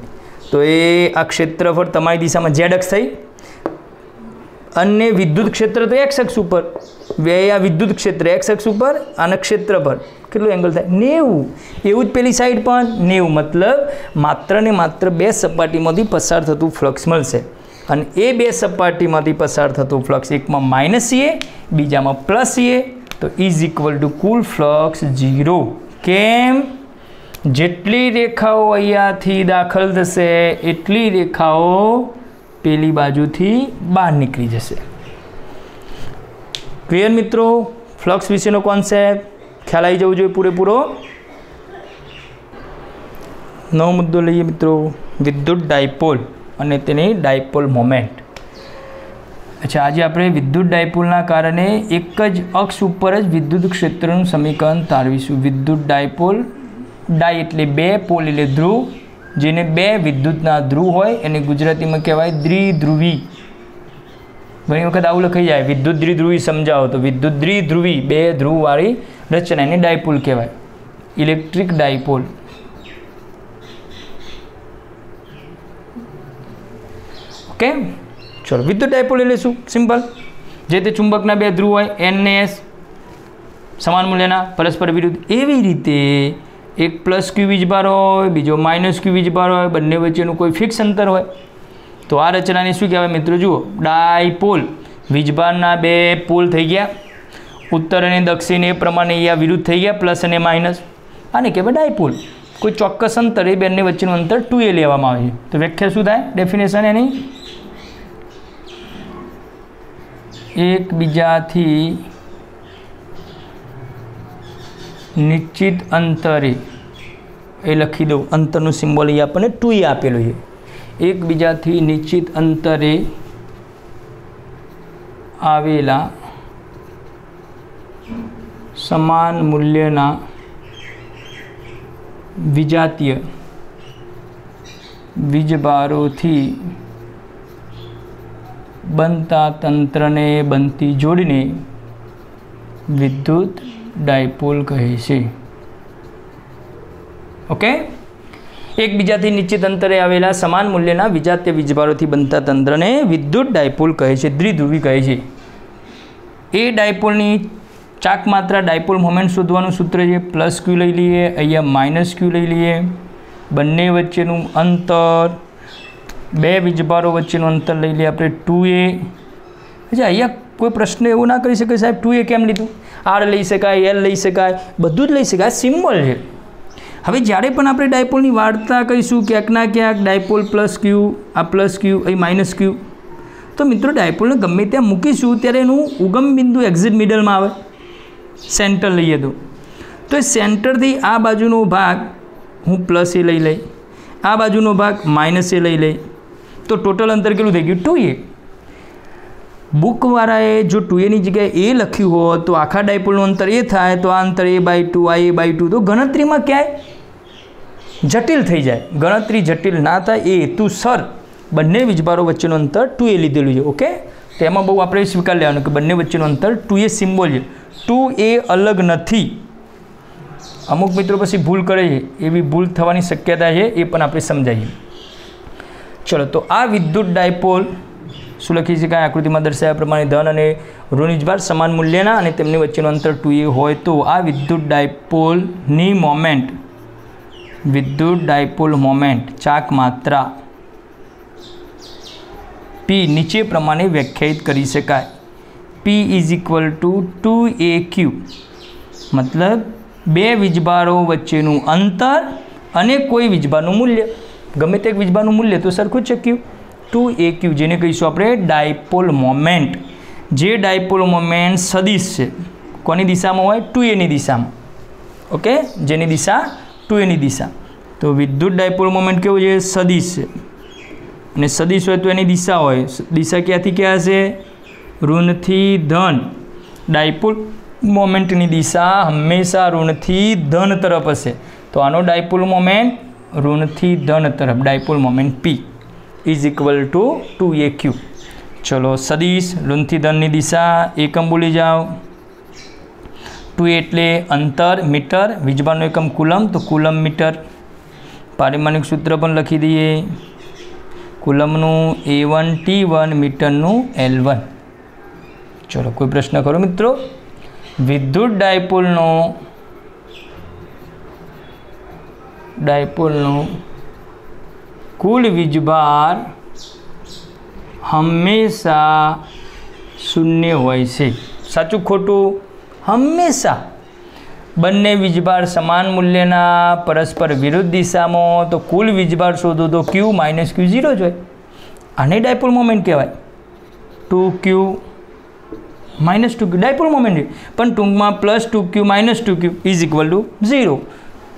तो ये आ क्षेत्रफळ तमारी दिशा में जेड अक्ष थई अन्य विद्युत क्षेत्र तो एक्स अक्ष पर वे आ विद्युत क्षेत्र एक्स अक्ष पर आने क्षेत्रफळ केटलो एंगल थाय 90 एवं ज पेली साइड पण 90 मतलब मात्र ने मात्र बे सपाटीमांथी पसार थतुं फ्लक्स मळशे अने ए बे सपाटीमांथी पसार थतुं flux एकमां minus A बीजामां plus A तो इज इक्वल टू कुल फ्लक्स 0 केम जेटली रेखाओ अहींयाथी दाखल थशे एटली रेखाओ पेली बाजुथी बहार निकली जशे। क्लियर मित्रों फ्लक्स विशेनो कॉन्सेप्ट ख्याल आई जवो जोईए पूरेपूरो। नवो मुद्दो लईए मित्रों विद्युत डायपोल अने तेनी डायपोल मोमेंट। अच्छा आज आपणे विद्युत डायपोलना कारणे एक ज अक्ष उपर ज विद्युत क्षेत्रनुं समीकरण तारवीशुं। विद्युत डायपोल डाय एटले बे पोल एटले ध्रुव जेने बे विद्युतना ध्रुव होय एने गुजरातीमां कहेवाय द्विध्रुवी। घणी वखत आवुं लखाई जाय विद्युत द्विध्रुवी समजावो तो विद्युत द्विध्रुवी बे ध्रुववाળી रचना एने डायपोल कहेवाय इलेक्ट्रिक डायपोल। ओके चलो विद्युत डायपोल एटले शुं सिंपल जे ते चुंबकना बे ध्रुव होय एन ने एस समान मूल्यना परस्पर विरुद्ध एवी रीते एक प्लस क्यू वीजभार होय बीजो माइनस क्यू वीजभार होय बंने वच्चेनुं कोई फिक्स अंतर होय तो आ रचनाने शुं कहेवाय मित्रों जुओ डायपोल वीजभारना बे पोल थई गया उत्तर अने दक्षिण ए प्रमाणे या विरुद्ध थई गया प्लस अने माइनस आने कहेवाय डायपोल। कोई चोक्कस अंतर ए बंने वच्चेनुं अंतर 2a लेवामां आवे छे तो व्याख्या शुं थाय डेफिनेशन एनी एकबीजाथी निश्चित अंतरे ए लखी दो अंतरनु सिम्बॉल ये आपने 2a आपेलू है एकबीजाथी निश्चित अंतरे आवेला समान मूल्यना विजातीय वीजभारोथी बनता तंत्रने बनती जोड़ने विद्युत डायपोल कहे छे। ओके एकबीजाथी निश्चित अंतरे आवेला समान मूल्यना विजातीय वीजभारोथी बनता तंत्रने विद्युत डायपोल कहे छे द्विध्रुवी कहे छे। ए डायपोलनी चाक मात्रा डायपोल मोमेंट शोधवानुं सूत्र छे प्लस क्यू लई लीए अहींया माइनस क्यू लई लीए बंने वच्चेनुं अंतर बे वीजभारो वच्चेनुं अंतर लई लीए आपणे 2a। अच्छा अहींया कोई प्रश्न एवो ना करी शके साहेब 2a केम लीधुं आर लई शकाय एल लई शकाय बधुं ज लई शकाय सिम्बॉल छे। हवे ज्यारे पण आपणे डायपोलनी वार्ता कहीशुं क्यांकना क्यांक डायपोल प्लस क्यू आ प्लस क्यू अहीं माइनस क्यू तो मित्रों डायपोलने गमे त्यां मूकीशुं त्यारे एनुं उगम बिंदु एक्ઝેટ मिडलमां आवे सेंटर लईए तो सेंटरथी आ बाजुनो भाग हूँ प्लस ए लई लई आ बाजुनो भाग माइनस ए लई लई तो टोटल अंतर केटलुं थई गयुं 2a। बुकवाळाए जो 2a नी जग्याए ए लख्युं होत तो आखा डायपोलनुं अंतर ए थाय तो आ अंतर a/2 आ a/2 तो गणतरीमां क्यांय जटिल थई जाए गणतरी जटिल ना थाय ए हेतुसर बंने वीजभारो वच्चेनुं अंतर 2a लीधेलुं छे। ओके तो एमां बहु आपणे स्वीकार लेवानुं के बंने वच्चेनुं अंतर 2a सिम्बॉल छे 2a अलग नथी। अमुक मित्रों पछी भूल करे छे एवी भूल थवानी शक्यता है ए पण आपणे समजाईए। चलो तो आ विद्युत डायपोल શું લખી શકાય? આકૃતિમાં દર્શાવ્યા પ્રમાણે ધન અને ઋણ વીજભાર સમાન મૂલ્યના અને તેમની વચ્ચેનું અંતર 2a હોય તો આ વિદ્યુત ડાયપોલ મોમેન્ટ ચાક માત્રા P નીચે પ્રમાણે વ્યાખ્યાયિત કરી શકાય. P = 2aq, મતલબ બે વીજભારો વચ્ચેનું અંતર અને કોઈ વીજભારનું મૂલ્ય, ગમે તે એક વીજભારનું મૂલ્ય તો સરખું જ છે q. 2aq જેને કહીશું આપણે ડાયપોલ મોમેન્ટ. જે ડાયપોલ મોમેન્ટ સદિશ છે, કોની દિશામાં હોય? 2a ની દિશામાં. ઓકે, જેની દિશા 2a ની દિશા. તો વિદ્યુત ડાયપોલ મોમેન્ટ કેવું છે? સદિશ છે. અને સદિશ હોય તો એની દિશા હોય, દિશા ક્યાંથી ક્યાં હશે? ઋણથી ધન. ડાયપોલ મોમેન્ટની દિશા હંમેશા ઋણથી ધન તરફ હશે. તો આનો ડાયપોલ મોમેન્ટ ઋણથી ધન તરફ, ડાયપોલ મોમેન્ટ P = 2aq. ચલો, સદિશ ઋણથી ધનની દિશા, એકમ બોલી જાઓ. 2 એટલે અંતર મીટર, વીજભારનો એકમ કુલમ, તો કુલમ મીટર. પારિમાણિક સૂત્ર પણ લખી દઈએ. કુલમનું A1 T1, મીટરનું L1. ચલો, કોઈ પ્રશ્ન કરો મિત્રો? વિદ્યુત ડાયપોલનો કુલ વીજભાર હંમેશા શૂન્ય હોય છે. સાચું ખોટું? હંમેશા. બંને વીજભાર સમાન મૂલ્યના, પરસ્પર વિરુદ્ધ દિશામાં, તો કુલ વીજભાર શોધો તો q - q 0 જ હોય. આને ડાયપોલ મોમેન્ટ કહેવાય. 2q - 2q dipole moment. પણ ટૂંકમાં +2q - 2q = 0.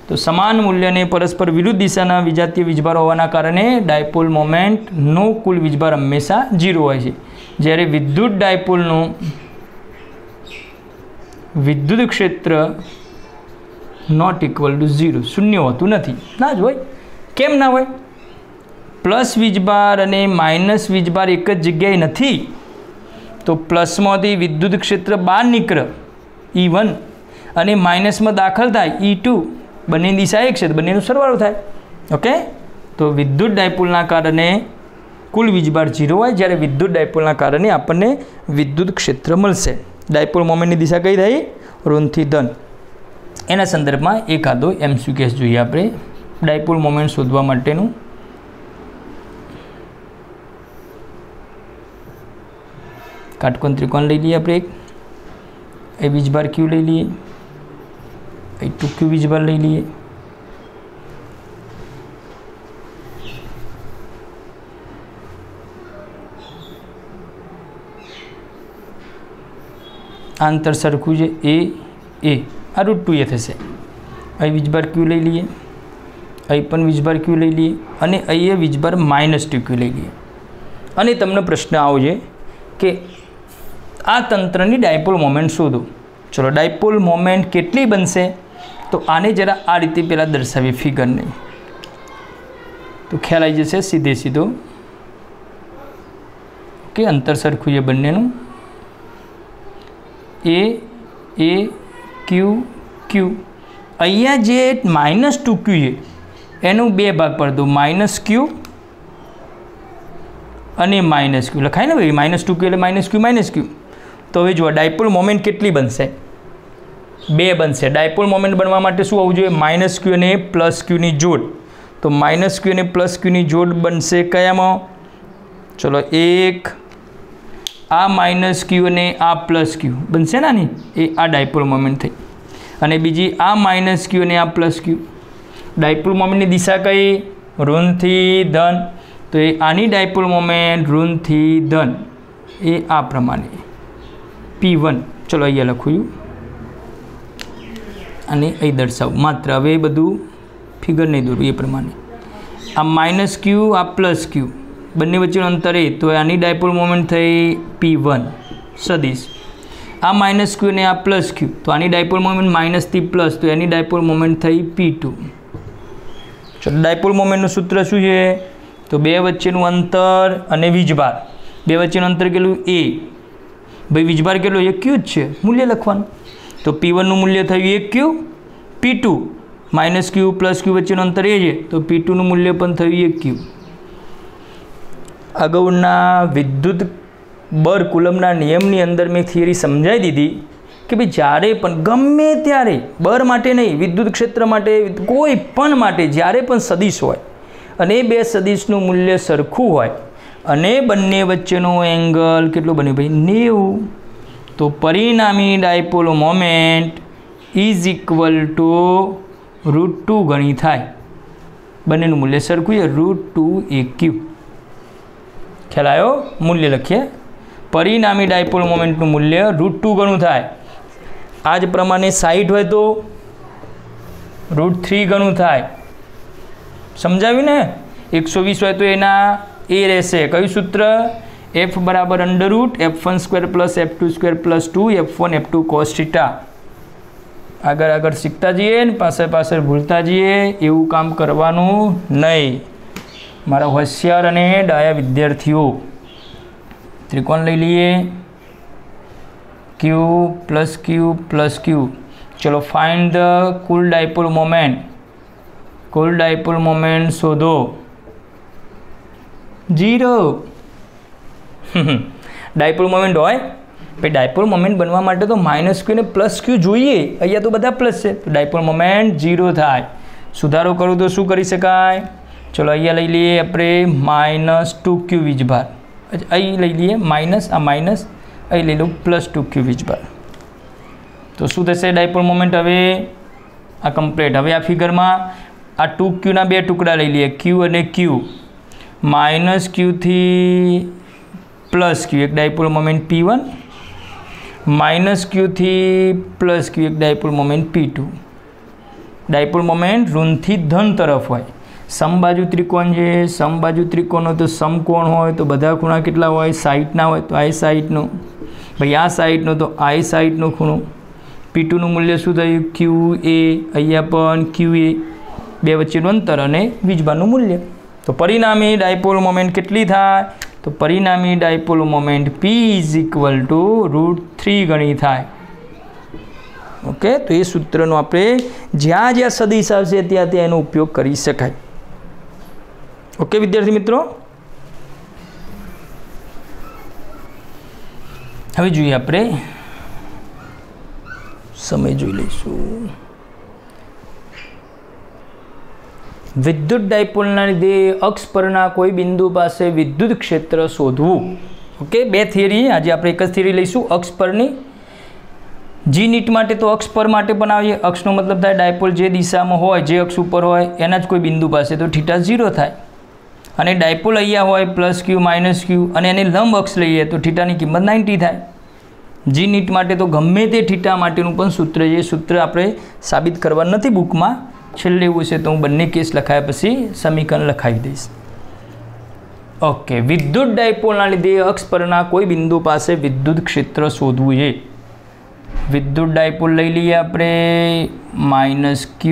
તો સમાન મૂલ્યને પરસ્પર વિરુદ્ધ દિશાના વિજાતીય વીજભારો હોવાના કારણે ડાયપોલ મોમેન્ટનો કુલ વીજભાર હંમેશા 0 હોય છે. જ્યારે વિદ્યુત ડાયપોલનું વિદ્યુત ક્ષેત્ર ≠ 0, શૂન્ય હોતું નથી. ના જ હોય. કેમ ના હોય? પ્લસ વીજભાર અને માઇનસ વીજભાર એક જ જગ્યાએ નથી. તો પ્લસમાંથી વિદ્યુત ક્ષેત્ર બહાર નીકળે E1 અને માઇનસમાં દાખલ થાય E2. બંનેની દિશા એક છે, બંનેનો સરવાળો થાય. ઓકે, તો વિદ્યુત ડાયપોલના કારણે કુલ વીજભાર 0 હોય, જ્યારે વિદ્યુત ડાયપોલના કારણે આપણને વિદ્યુત ક્ષેત્ર મળશે. ડાયપોલ મોમેન્ટની દિશા કઈ થઈ? ઋણથી ધન. એના સંદર્ભમાં એકાદો MCQ જોઈએ આપણે ડાયપોલ મોમેન્ટ શોધવા માટેનું. કાટકોણ ત્રિકોણ લઈ લઈએ આપણે એક. એ વીજભાર Q લઈ લઈએ, એ 2q વીજભાર લઈ લઈએ. અંતર સરખું છે a આ √2a થશે. અહીં વીજભાર Q લઈ લઈએ, અહીં પણ વીજભાર Q લઈ લઈએ અને અહીં વીજભાર -2q લઈ લઈએ. અને તમને પ્રશ્ન આવશે કે આ તંત્રની ડાયપોલ મોમેન્ટ શોધો. ચલો, ડાયપોલ મોમેન્ટ કેટલી બનશે? તો આને જરા આ રીતે પહેલાં દર્શાવીએ ફિગરને, તો ખ્યાલ આવી જશે સીધો. ઓકે, અંતર સરખું છે બંનેનું. a q q. અહીંયા જે -2q છે એનું 2 ભાગ પડ દો, -q અને -q લખાય ને ભાઈ. -2q એટલે -q. તો હવે જુઓ ડાયપોલ મોમેન્ટ કેટલી બનશે? 2 બનશે. ડાયપોલ મોમેન્ટ બનવા માટે શું આવવું જોઈએ? -q અને +q ની જોડ. તો -q અને +q ની જોડ બનશે કયામાં? ચલો, એક આ -q અને આ +q બનશે ને, એ આ ડાયપોલ મોમેન્ટ થઈ. અને બીજી આ -q અને આ +q. ડાયપોલ મોમેન્ટની દિશા કઈ? ઋણથી ધન. તો એ આની ડાયપોલ મોમેન્ટ ઋણથી ધન, એ આ પ્રમાણે P1. ચલો, અહીંયા લખું અને અહીં દર્શાવું માત્ર. હવે બધું ફિગર નહીં દોરું એ પ્રમાણે. આ -q આ +q બંને વચ્ચેનું અંતર એ, તો આની ડાયપોલ મોમેન્ટ થઈ P1 સદિશ. આ -q અને આ +q, તો આની ડાયપોલ મોમેન્ટ -થી પ્લસ, તો એની ડાયપોલ મોમેન્ટ થઈ P2. ચલો, ડાયપોલ મોમેન્ટનું સૂત્ર શું છે? તો બે વચ્ચેનું અંતર અને વીજભાર. બે વચ્ચેનું અંતર કેટલું? a. ભાઈ વીજભાર કેટલો? એ q જ છે, મૂલ્ય લખવાનું. તો P1 નું મૂલ્ય થયું 1q. P2 -q +q વચ્ચેનું અંતર એ છે, તો P2 નું મૂલ્ય પણ થયું 1q. અગાઉના વિદ્યુત બર કુલમના નિયમની અંદર મેં થિયરી સમજાવી દીધી કે ભાઈ જ્યારે પણ ગમે ત્યારે બર માટે નહીં, વિદ્યુત ક્ષેત્ર માટે, કોઈ પણ માટે જ્યારે પણ સદિશ હોય અને બે સદિશનું મૂલ્ય સરખું હોય અને બંને વચ્ચેનો એંગલ કેટલો બને ભાઈ 90, તો પરિણામી dipole moment is equal two √2 ગણી થાય. બંનેનું મૂલ્ય સરખું છે, √2AQ. ખ્યાલ આવ્યો? મૂલ્ય લખીએ. પરિણામી ડાયપોલ મોમેન્ટનું મૂલ્ય √2 ગણું થાય. આ જ પ્રમાણે 60 હોય તો √3 ગણું થાય. સમજાવ્યું ને? 120 હોય તો એના એ રહેશે. કયું સૂત્ર? F બરાબર √F1² + F2² + 2 F1 F2 cos θ. આગળ શીખતા જઈએ ને પાછળ ભૂલતા જઈએ એવું કામ કરવાનું નહીં મારા હોશિયાર અને ડાયા વિદ્યાર્થીઓ. ત્રિકોણ લઈ લઈએ, Q + Q + Q. ચલો find the cool dipole moment. Cool dipole moment શોધો. 0. ડાયપોલ મોમેન્ટ હોય ભાઈ, ડાયપોલ મોમેન્ટ બનવા માટે તો -Q ને +Q જોઈએ. અહીંયા તો બધા પ્લસ છે, તો ડાયપોલ મોમેન્ટ 0 થાય. સુધારો કરું તો શું કરી શકાય? ચલો અહીંયા લઈ લઈએ આપણે -2Q વીજભાર. અહીં લઈ લઈએ માઇનસ, આ માઇનસ, અહીં લઈ લઉં +2Q વીજભાર. તો શું થશે ડાયપોલ મોમેન્ટ? હવે આ કમ્પ્લીટ. હવે આ ફિગરમાં આ 2Qના બે ટુકડા લઈ લઈએ, Q અને Q. -Q થી +Q એક ડાયપોલ મોમેન્ટ P1, -Q થી +Q એક dipole moment P2. Dipole moment ઋણથી ધન તરફ હોય. સમબાજુ ત્રિકોણ છે, સમબાજુ ત્રિકોણનો તો સમકોણ હોય તો બધા ખૂણા કેટલા હોય? 60 હોય તો આ સાઈડનો, ભાઈ આ સાઈડનો તો આ સાઈડનો ખૂણો. P2નું મૂલ્ય શું થયું? QA. અહીંયા પણ QA, બે વચ્ચેનું અંતર અને વીજભારનું મૂલ્ય. તો પરિણામી ડાયપોલ મોમેન્ટ કેટલી થાય? તો પરિણામી ડાયપોલ મોમેન્ટ P = √3 ગણી થાય. ઓકે, તો એ સૂત્રનો આપણે જ્યાં જ્યાં સદિશ આવશે ત્યાં ત્યાં એનો ઉપયોગ કરી શકાય. ઓકે વિદ્યાર્થી મિત્રો, હવે જોઈએ આપણે સમય જોઈ લઈશું. વિદ્યુત ડાયપોલના લીધે અક્ષ પરના કોઈ બિંદુ પાસે વિદ્યુત ક્ષેત્ર શોધવું. ઓકે, બે થિયરી આજે આપણે એક જ થિયરી લઈશું અક્ષ પરની. જી નીટ માટે તો અક્ષ પર માટે પણ આવીએ. અક્ષનો મતલબ થાય ડાયપોલ જે દિશામાં હોય, જે અક્ષ ઉપર હોય એના જ કોઈ બિંદુ પાસે, તો θ 0 થાય. અને ડાયપોલ અહીંયા હોય +Q -Q અને એને લંબ અક્ષ લઈએ તો θની કિંમત 90 થાય. જી નીટ માટે તો ગમે તે θ માટેનું પણ સૂત્ર છે. સૂત્ર આપણે સાબિત કરવા નથી બુકમાં, છેલ્લે એવું છે તો હું બંને કેસ લખાયા પછી સમીકરણ લખાવી દઈશ. ઓકે, વિદ્યુત ડાયપોલના લીધે અક્ષ પરના કોઈ બિંદુ પાસે વિદ્યુત ક્ષેત્ર શોધવું છે. વિદ્યુત ડાયપોલ લઈ લઈએ આપણે -Q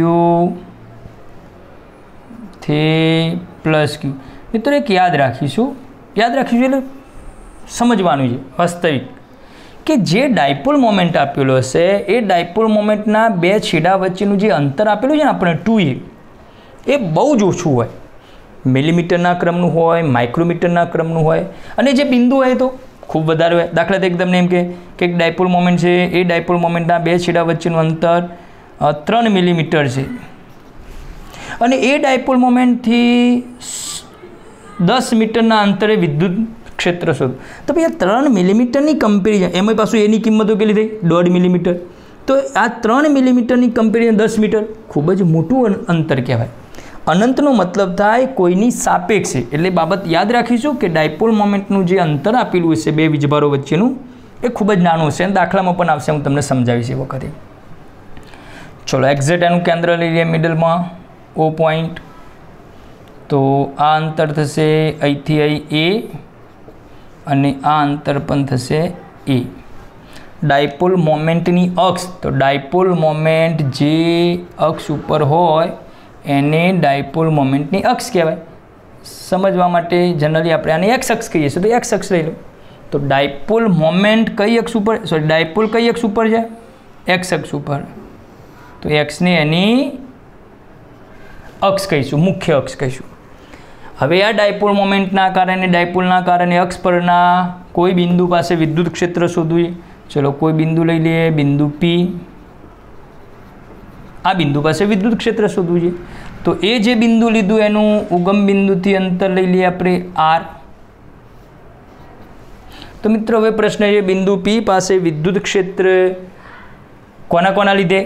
થી +Q. મિત્રો એક યાદ રાખીશું એટલે સમજવાનું છે વાસ્તવિક, કે જે ડાયપોલ મોમેન્ટ આપેલો હશે એ ડાયપોલ મોમેન્ટના બે છેડા વચ્ચેનું જે અંતર આપેલું છે ને આપણે 2A, એ બહુ જ ઓછું હોય. મિલીમીટરના ક્રમનું હોય, માઇક્રોમીટરના ક્રમનું હોય, અને જે બિંદુ હોય તો ખૂબ વધારે હોય. દાખલા તરીકે તમને એમ કે એક ડાયપોલ મોમેન્ટ છે, એ ડાયપોલ મોમેન્ટના બે છેડા વચ્ચેનું અંતર 3 મિલીમીટર છે અને એ ડાયપોલ મોમેન્ટથી 10 મીટરના અંતરે વિદ્યુત ક્ષેત્ર શોધો. તો ભાઈ આ 3 મિલીમીટરની કમ્પેરિઝન, એમાં પાછું એની કિંમતો કેટલી થઈ? 1.5 મિલીમીટર. તો આ 3 મિલીમીટરની કમ્પેરિઝન 10 મીટર, ખૂબ જ મોટું અંતર કહેવાય. અનંતનો મતલબ થાય કોઈની સાપેક્ષે. એટલે બાબત યાદ રાખીશું કે ડાયપોલ મોમેન્ટનું જે અંતર આપેલું હશે બે વીજભારો વચ્ચેનું એ ખૂબ જ નાનું હશે. દાખલામાં પણ આવશે, હું તમને સમજાવીશ એ વખતે. ચલો એક્ઝેક્ટ એનું કેન્દ્ર લઈ લઈએ મિડલમાં O પોઈન્ટ. તો આ અંતર થશે અહીંથી અહીં A અને આ અંતર પણ થશે A. ડાયપોલ મોમેન્ટની અક્ષ, તો ડાયપોલ મોમેન્ટ જે અક્ષ ઉપર હોય એને ડાયપોલ મોમેન્ટની અક્ષ કહેવાય. સમજવા માટે જનરલી આપણે આને એક્સ અક્ષ કહીએ છીએ, તો એક્સ અક્ષ લઈ લો. તો ડાયપોલ મોમેન્ટ કઈ અક્ષ ઉપર, ડાયપોલ કઈ અક્ષ ઉપર છે? એક્સ અક્ષ ઉપર. તો એક્સને એની અક્ષ કહીશું, મુખ્ય અક્ષ કહીશું. હવે આ ડાયપોલ મોમેન્ટના કારણે ડાયપોલના કારણે અક્ષ પરના કોઈ બિંદુ પાસે વિદ્યુત ક્ષેત્ર શોધવું. ચલો કોઈ બિંદુ લઈ લઈએ, બિંદુ P. આ બિંદુ પાસે વિદ્યુત ક્ષેત્ર શોધવું છે. તો એ જે બિંદુ લીધું એનું ઉગમ બિંદુથી અંતર લઈ લઈએ આપણે R. તો મિત્રો હવે પ્રશ્ન છે, બિંદુ P પાસે વિદ્યુત ક્ષેત્ર કોના લીધે?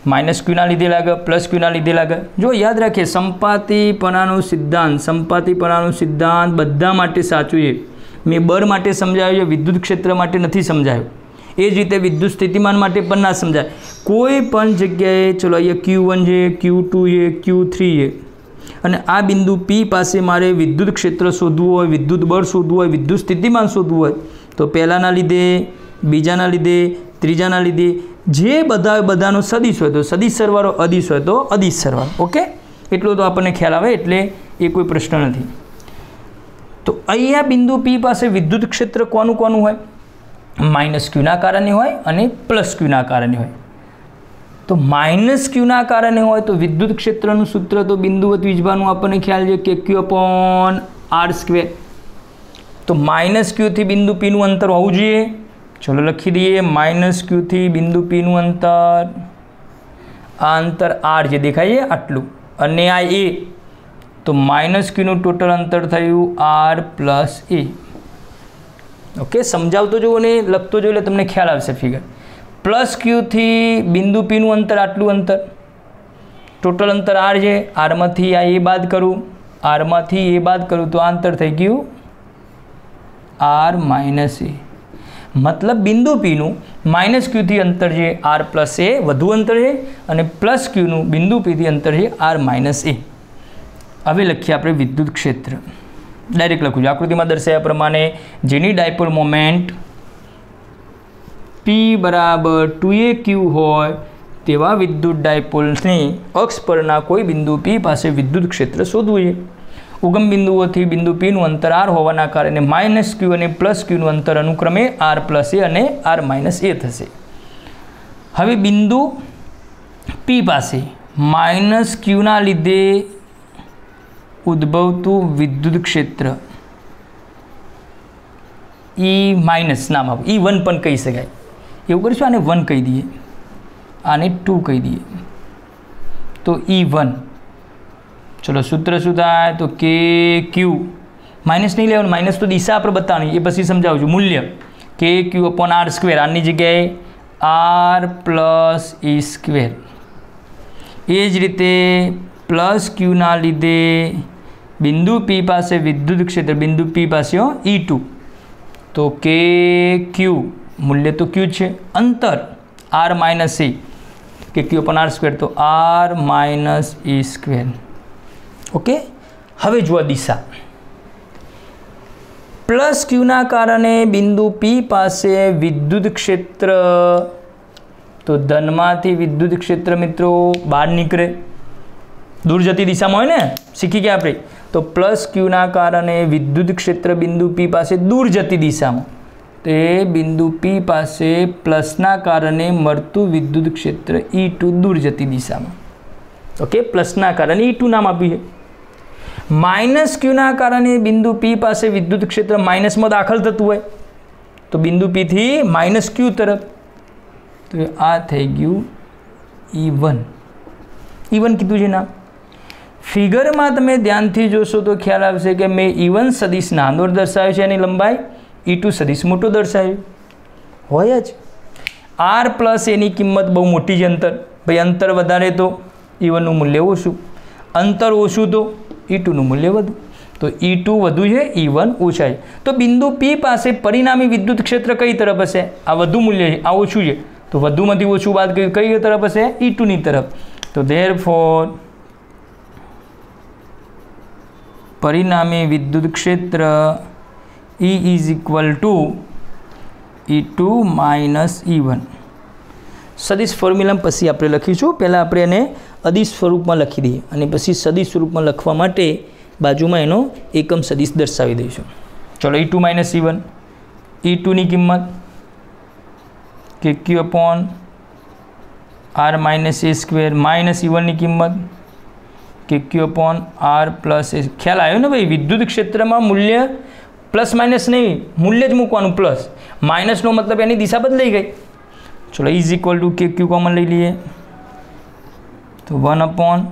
-q ના લીધે લાગે, +q ના લીધે લાગે. જો યાદ રાખીએ, સંપાતીપણાનો સિદ્ધાંત બધા માટે સાચું છે. મેં બળ માટે સમજાવ્યું છે, વિદ્યુત ક્ષેત્ર માટે નથી સમજાયું. એ જ રીતે વિદ્યુત સ્થિતિમાન માટે પણ ના સમજાય. કોઈ પણ જગ્યાએ ચલો અહીંયા Q1 છે, Q2 છે, Q3 છે અને આ બિંદુ P પાસે મારે વિદ્યુત ક્ષેત્ર શોધવું હોય, વિદ્યુત બળ શોધવું હોય, વિદ્યુત સ્થિતિમાન શોધવું હોય તો પહેલાના લીધે, બીજાના લીધે, ત્રીજાના લીધે જે બધાનો સદિશ હોય તો સદિશ સરવાળો, અદિશ હોય તો અદિશ સરવાળો. ઓકે, એટલો તો આપણને ખ્યાલ આવે, એટલે એ કોઈ પ્રશ્ન નથી. તો અહીંયા બિંદુ P પાસે વિદ્યુત ક્ષેત્ર કોનું હોય? -q ના કારણે હોય અને +q ના કારણે હોય. તો -q ના કારણે હોય તો વિદ્યુત ક્ષેત્રનું સૂત્ર તો બિંદુવત વીજભારનું આપણને ખ્યાલ છે કે Q/R². તો -q થી બિંદુ P નું અંતર હોવું જોઈએ. ચલો લખી દઈએ, -q થી બિંદુ P નું અંતર, આ અંતર R જે દેખાય છે આટલું, અને આ A, તો -q નું ટોટલ અંતર થયું R + A. ઓકે, સમજાવતો જો અને લખતો જો એટલે તમને ખ્યાલ આવશે ફિગર. +q થી બિંદુ P નું અંતર આટલું અંતર, ટોટલ અંતર R છે. Rમાંથી આ A બાદ કરું, Rમાંથી A બાદ કરું તો આ અંતર થઈ ગયું R - A. મતલબ બિંદુ P નું -q થી અંતર છે R + A વધુ અંતર છે અને +q નું બિંદુ P થી અંતર છે R - A. હવે લખીએ આપણે વિદ્યુત ક્ષેત્ર. ડાયરેક્ટ લખું છું આકૃતિમાં દર્શાવ્યા પ્રમાણે, જેની ડાયપોલ મોમેન્ટ P = 2aq હોય તેવા વિદ્યુત ડાયપોલની અક્ષ પરના કોઈ બિંદુ P પાસે વિદ્યુત ક્ષેત્ર શોધવું છે. ઉગમ બિંદુઓથી બિંદુ P નું અંતર R હોવાના કારણે -q અને +q નું અંતર અનુક્રમે R + A અને R - A થશે. હવે બિંદુ P પાસે -q ના લીધે ઉદ્ભવતું વિદ્યુત ક્ષેત્ર E- નામ આપો, E1 પણ કહી શકાય. એવું કરીશું, આને 1 કહી દઈએ, આને 2 કહી દઈએ, તો E1. ચલો સૂત્ર શું થાય? તો KQ, માઇનસ નહીં લેવાનું, માઇનસ તો દિશા આપણે બતાવવાની, એ પછી સમજાવું છું. મૂલ્ય KQ/R², આની જગ્યાએ R + E². એ જ રીતે +q ના લીધે બિંદુ P પાસે વિદ્યુત ક્ષેત્ર, બિંદુ P પાસે E2, તો KQ, મૂલ્ય તો Q છે, અંતર R - A, KQ/R², તો R - E². ઓકે, હવે જુઓ દિશા. +q ના કારણે બિંદુ P પાસે વિદ્યુત ક્ષેત્ર, તો ધનમાંથી વિદ્યુત ક્ષેત્ર મિત્રો બહાર નીકળે, દૂર જતી દિશામાં હોય ને, શીખી ગયા આપણે. તો +q ના કારણે વિદ્યુત ક્ષેત્ર બિંદુ P પાસે દૂર જતી દિશામાં, તે બિંદુ P પાસે પ્લસના કારણે મળતું વિદ્યુત ક્ષેત્ર E2 દૂર જતી દિશામાં. ઓકે, પ્લસના કારણે E2 નામ આપ્યું છે. -q ના કારણે બિંદુ P પાસે વિદ્યુત ક્ષેત્ર માઇનસમાં દાખલ થતું હોય તો બિંદુ P થી -q તરફ, તો આ થઈ ગયું E1. E1 કીધું છે નામ. ફિગરમાં તમે ધ્યાનથી જોશો તો ખ્યાલ આવશે કે મેં E1 સદિશ નાનો દર્શાવ્યો છે, એની લંબાઈ E2 સદિશ મોટો દર્શાવ્યો હોય જ. R + એની કિંમત બહુ મોટી છે, અંતર ભાઈ, અંતર વધારે તો E1 નું મૂલ્ય ઓછું, અંતર ઓછું તો E2 નું મૂલ્ય વધુ. તો E2 વધુ છે, E1 ઓછા છે. તો બિંદુ P પાસે પરિણામી વિદ્યુત ક્ષેત્ર કઈ તરફ હશે? આ વધુ મૂલ્ય છે, આ ઓછું છે, તો વધુમાંથી ઓછું બાદ કઈ તરફ હશે? E2 ની તરફ. તો ધેરફોર પરિણામી વિદ્યુત ક્ષેત્ર E = E2 - E1. સદિશ ફોર્મ્યુલા પછી આપણે લખીશું. પહેલાં આપણે એને અદિશ સ્વરૂપમાં લખી દઈએ અને પછી સદિશ સ્વરૂપમાં લખવા માટે બાજુમાં એનો એકમ સદિશ દર્શાવી દઈશું. ચલો E2 - E1. E2 ની કિંમત KQ/R - A², -E1 ની કિંમત के क्यू अपॉन आर प्लस ए। ख्याल आयो ने भाई, विद्युत क्षेत्र में मूल्य प्लस माइनस नहीं, मूल्य ज मूकवानुं, प्लस माइनस नो मतलब एनी दिशा बदलाई गई। चलो is equal to K Q common लई लीए तो 1 upon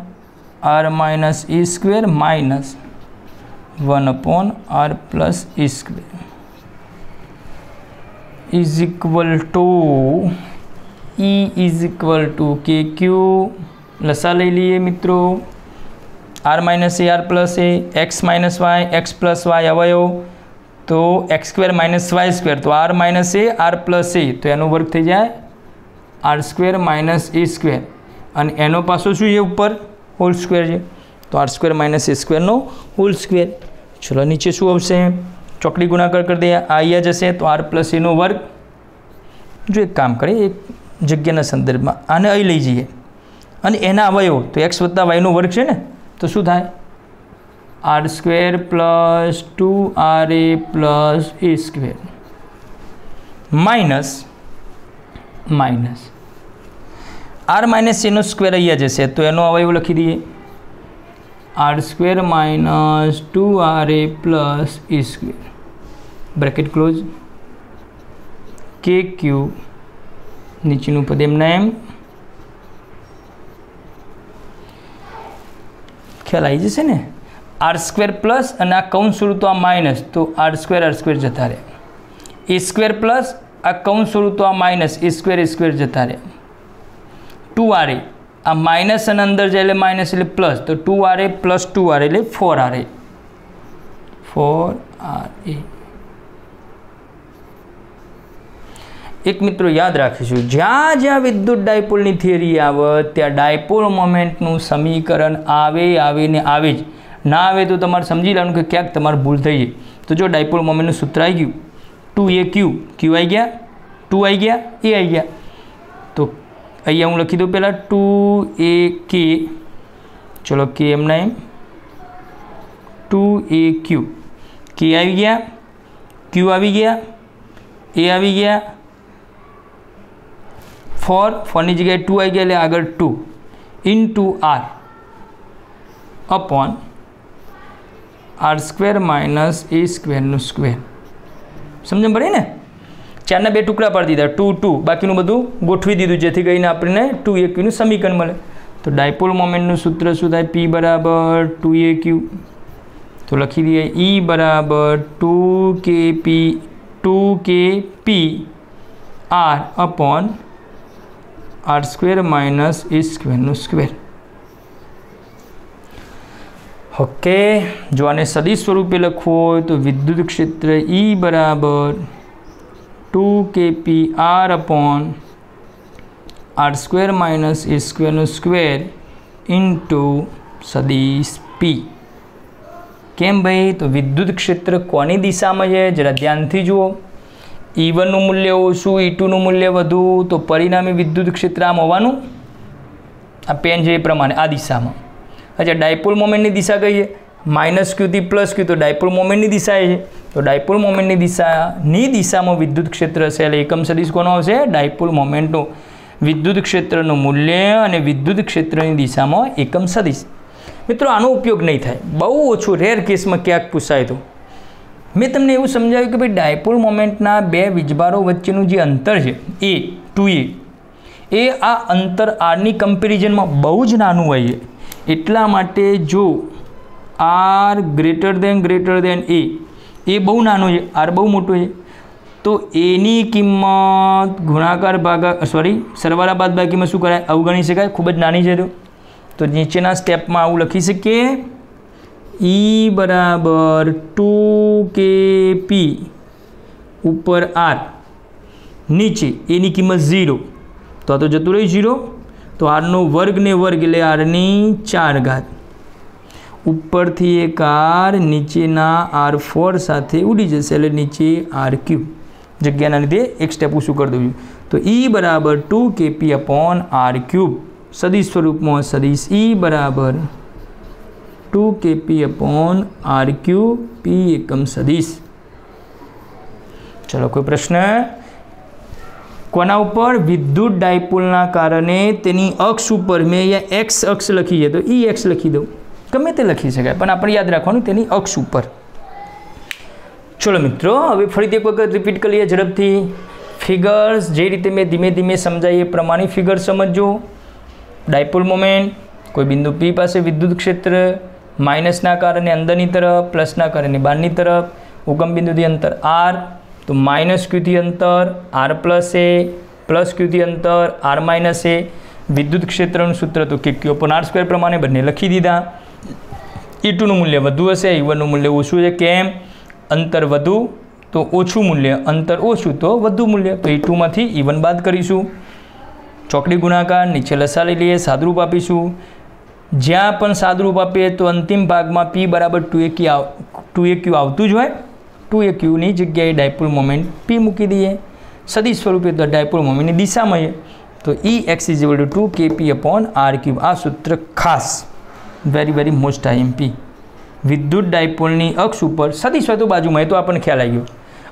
R minus A square minus 1 upon R plus A square is equal to E is equal to K Q. लसा ले लिए मित्रों, R minus A R plus A, X minus Y X plus Y अवयव तो X square minus Y square तो are minus A R plus A तो एनो वर्ग थी जाए R square minus A square और एनो पासो शू है ऊपर होल स्क्वेर है तो R square minus A square नो होल स्क्वेर। चलो नीचे शू आवशे, चौकड़ी गुणाकार कर दिया आ जैसे तो आर प्लस ए नो वर्ग। जो एक काम करें, एक जग्या संदर्भ में आने अहीं लई जाइए અને એના અવયવ તો एक्स વત્તા વાયનો વર્ગ છે ને તો શું થાય r square plus 2ra plus a square minus minus r minus એનો સ્ક્વેર અહીંયા જશે તો એનો અવયવ લખી દઈએ r square minus 2ra plus a square bracket close k q નીચેનું પદ એમના એમ ख्याल आई जैसे ने आर स्क्वेर प्लस और आ कौंस स्वरूप तो आ माइनस तो आर स्क्वेर जता रहे ए स्क्वेर प्लस आ कौंस स्वरूप तो आ माइनस ए स्क्वेर जता रहे 2ra आ माइनस और अंदर जाए माइनस एट प्लस तो 2ra plus 2ra eight 4ra एक मित्रों याद राखीशुं ज्यां ज्यां विद्युत डायपोलनी थियरी आवे त्यां डायपोल मोमेंटनुं समीकरण आवे ने आवे ज ना आवे तो तमारे समझी लेवानुं के क्यांक तमारे भूल थई गई। तो जो डायपोल मोमेंटनुं सूत्र आई गयुं 2a क्यू क्यू आई गया 2 आई गया ए आई गया तो अहींया हूँ लखी दूँ पहला 2a k चलो के एमना एम 2a क्यू के आई गया क्यू आई गया ए आई गया 4 ની જગ્યાએ 2 આવી ગયા એટલે આગળ 2 into r upon r square minus a સ્ક્વેરનું સ્ક્વેર સમજણ પડી ને ચારના બે ટુકડા પાડી દીધા 2 2 બાકીનું બધું ગોઠવી દીધું જેથી કરીને આપણને 2a ક્યુનું સમીકરણ મળે। તો ડાયપોલ મોમેન્ટનું સૂત્ર શું થાય P બરાબર 2a ક્યુ તો લખી દઈએ E બરાબર 2kp r upon R square minus A square नो स्क्वेर। ओके जो आने सदिश स्वरूपे लखवो हो तो विद्युत क्षेत्र E बराबर 2kp r upon R square minus A square नो स्क्वेर इंटू सदिश P। केम भाई तो विद्युत क्षेत्र कोनी दिशा में है जरा ध्यान थी जुओ E1 નું મૂલ્ય ઓછું E2 નું મૂલ્ય વધુ તો પરિણામી વિદ્યુત ક્ષેત્ર આમ હોવાનું આ પેન છે એ પ્રમાણે આ દિશામાં। અચ્છા ડાયપોલ મોમેન્ટની દિશા કઈ છે માઇનસ ક્યુ થી પ્લસ ક્યુ તો ડાયપોલ મોમેન્ટની દિશા એ છે તો ડાયપોલ મોમેન્ટની દિશામાં વિદ્યુત ક્ષેત્ર હશે એટલે એકમ સદિશ કોનો આવશે ડાયપોલ મોમેન્ટનું વિદ્યુત ક્ષેત્રનું મૂલ્ય અને વિદ્યુત ક્ષેત્રની દિશામાં એકમ સદિશ। મિત્રો આનો ઉપયોગ નહીં થાય બહુ ઓછું રેર કેસમાં ક્યાંક પૂછાય તો मैं तमने एवं समझाव्યું कि भाई डायपोल मोमेंटना बे वीजभारों वच्चेनुं जे अंतर है ए 2a ए आ अंतर आर नी कम्पेरिजन में बहु ज नानुं होय छे एटला माटे जो आर ग्रेटर देन ए बहु नानुं छे आर बहु मोटो छे तो ए नी किंमत गुणाकार भागा सरवाळा बादबाकी में शुं कराय अवगणी शकाय खूब ज नानी छे तो नीचेना स्टेप में आवुं लखी शकीए E बराबर 2kp ऊपर R नीचे ए नी किंमत 0 तो आ तो जतुं रह्युं 0 तो R नो वर्ग ने वर्ग एटले R नी 4 घात ऊपर थी एक R नीचेना R4 साथे उड़ी जशे एटले नीचे R3 जग्याना लीधे एक स्टेप ओछुं कर दઉં तो E बराबर 2kp अपॉन R3 सदिश स्वरूप में सदिश E बराबर 2kp अपॉन R3 P एकम सदिश। चलो कोई प्रश्न कोना ऊपर विद्युत डायपोलना कारणे तेनी अक्ष ऊपर मैं या एक्स अक्ष लखी है तो ई एक्स लखी दो गमे ते लखी शकाय पण आपणे याद राखवानुं तेनी अक्ष उपर। चलो मित्रों हवे फरीथी एक वखत रिपीट करीए झड़पथी। फिगर्स जे रीते मैं धीमे धीमे समझाई ए प्रमाणे फिगर समझो। डायपोल मोमेंट, कोई बिंदु P पासे विद्युत क्षेत्र, माइनसना कारणे अंदरनी तरफ, प्लसना कारणे बहारनी तरफ, उगम बिंदुथी अंतर R, तो माइनस Q थी अंतर R प्लस ए, प्लस Q थी अंतर R माइनस ए। विद्युत क्षेत्रનું सूत्र तो Q/R² प्रमाणे बने लखी दीधा। E2 નું મૂલ્ય વધુ હશે, E1 નું મૂલ્ય ઓછું છે। કેમ? અંતર વધુ તો ઓછું મૂલ્ય, અંતર ઓછું તો વધુ મૂલ્ય। તો E2 માંથી E1 બાદ કરીશું। ચોકડી ગુણાકાર, નીચે લસા લઈ લઈએ, સાદરૂપ આપીશું। જ્યાં પણ સાદરૂપ આપીએ તો અંતિમ ભાગમાં P બરાબર 2AQ આવતું જ હોય। 2AQની જગ્યાએ ડાયપોલ મોમેન્ટ P મૂકી દઈએ। સદિશ સ્વરૂપે તો ડાયપોલ મોમેન્ટની દિશામાં तो EX = 2kP/r³। आ सूत्र खास वेरी वेरी मोस्ट IMP। विद्युत डायपोलनी अक्ष पर सदिश तो बाजू में तो आपने ख्याल आई गयो।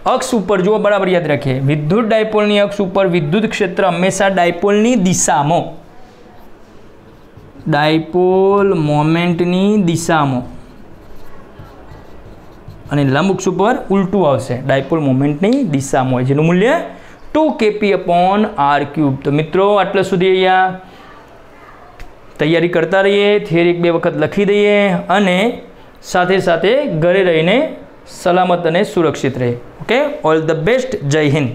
अक्ष पर जो बराबर याद रखिए, विद्युत डायपोलनी अक्ष पर विद्युत क्षेत्र हमेशा डायपोलनी दिशा में, डायपोल मोमेंटनी दिशा में अने लंब अक्ष पर उल्टू आवशे, डायपोल मोमेंटनी दिशा में जेनु मूल्य 2kP/r³। तो मित्रों आटला सुधी अहींया तैयारी करता रहिए। थियरी एक बे वखत लखी दईए अने साथे साथे घरे रहीने सलामत अने सुरक्षित रहे। Okay, all the best. जय हिंद।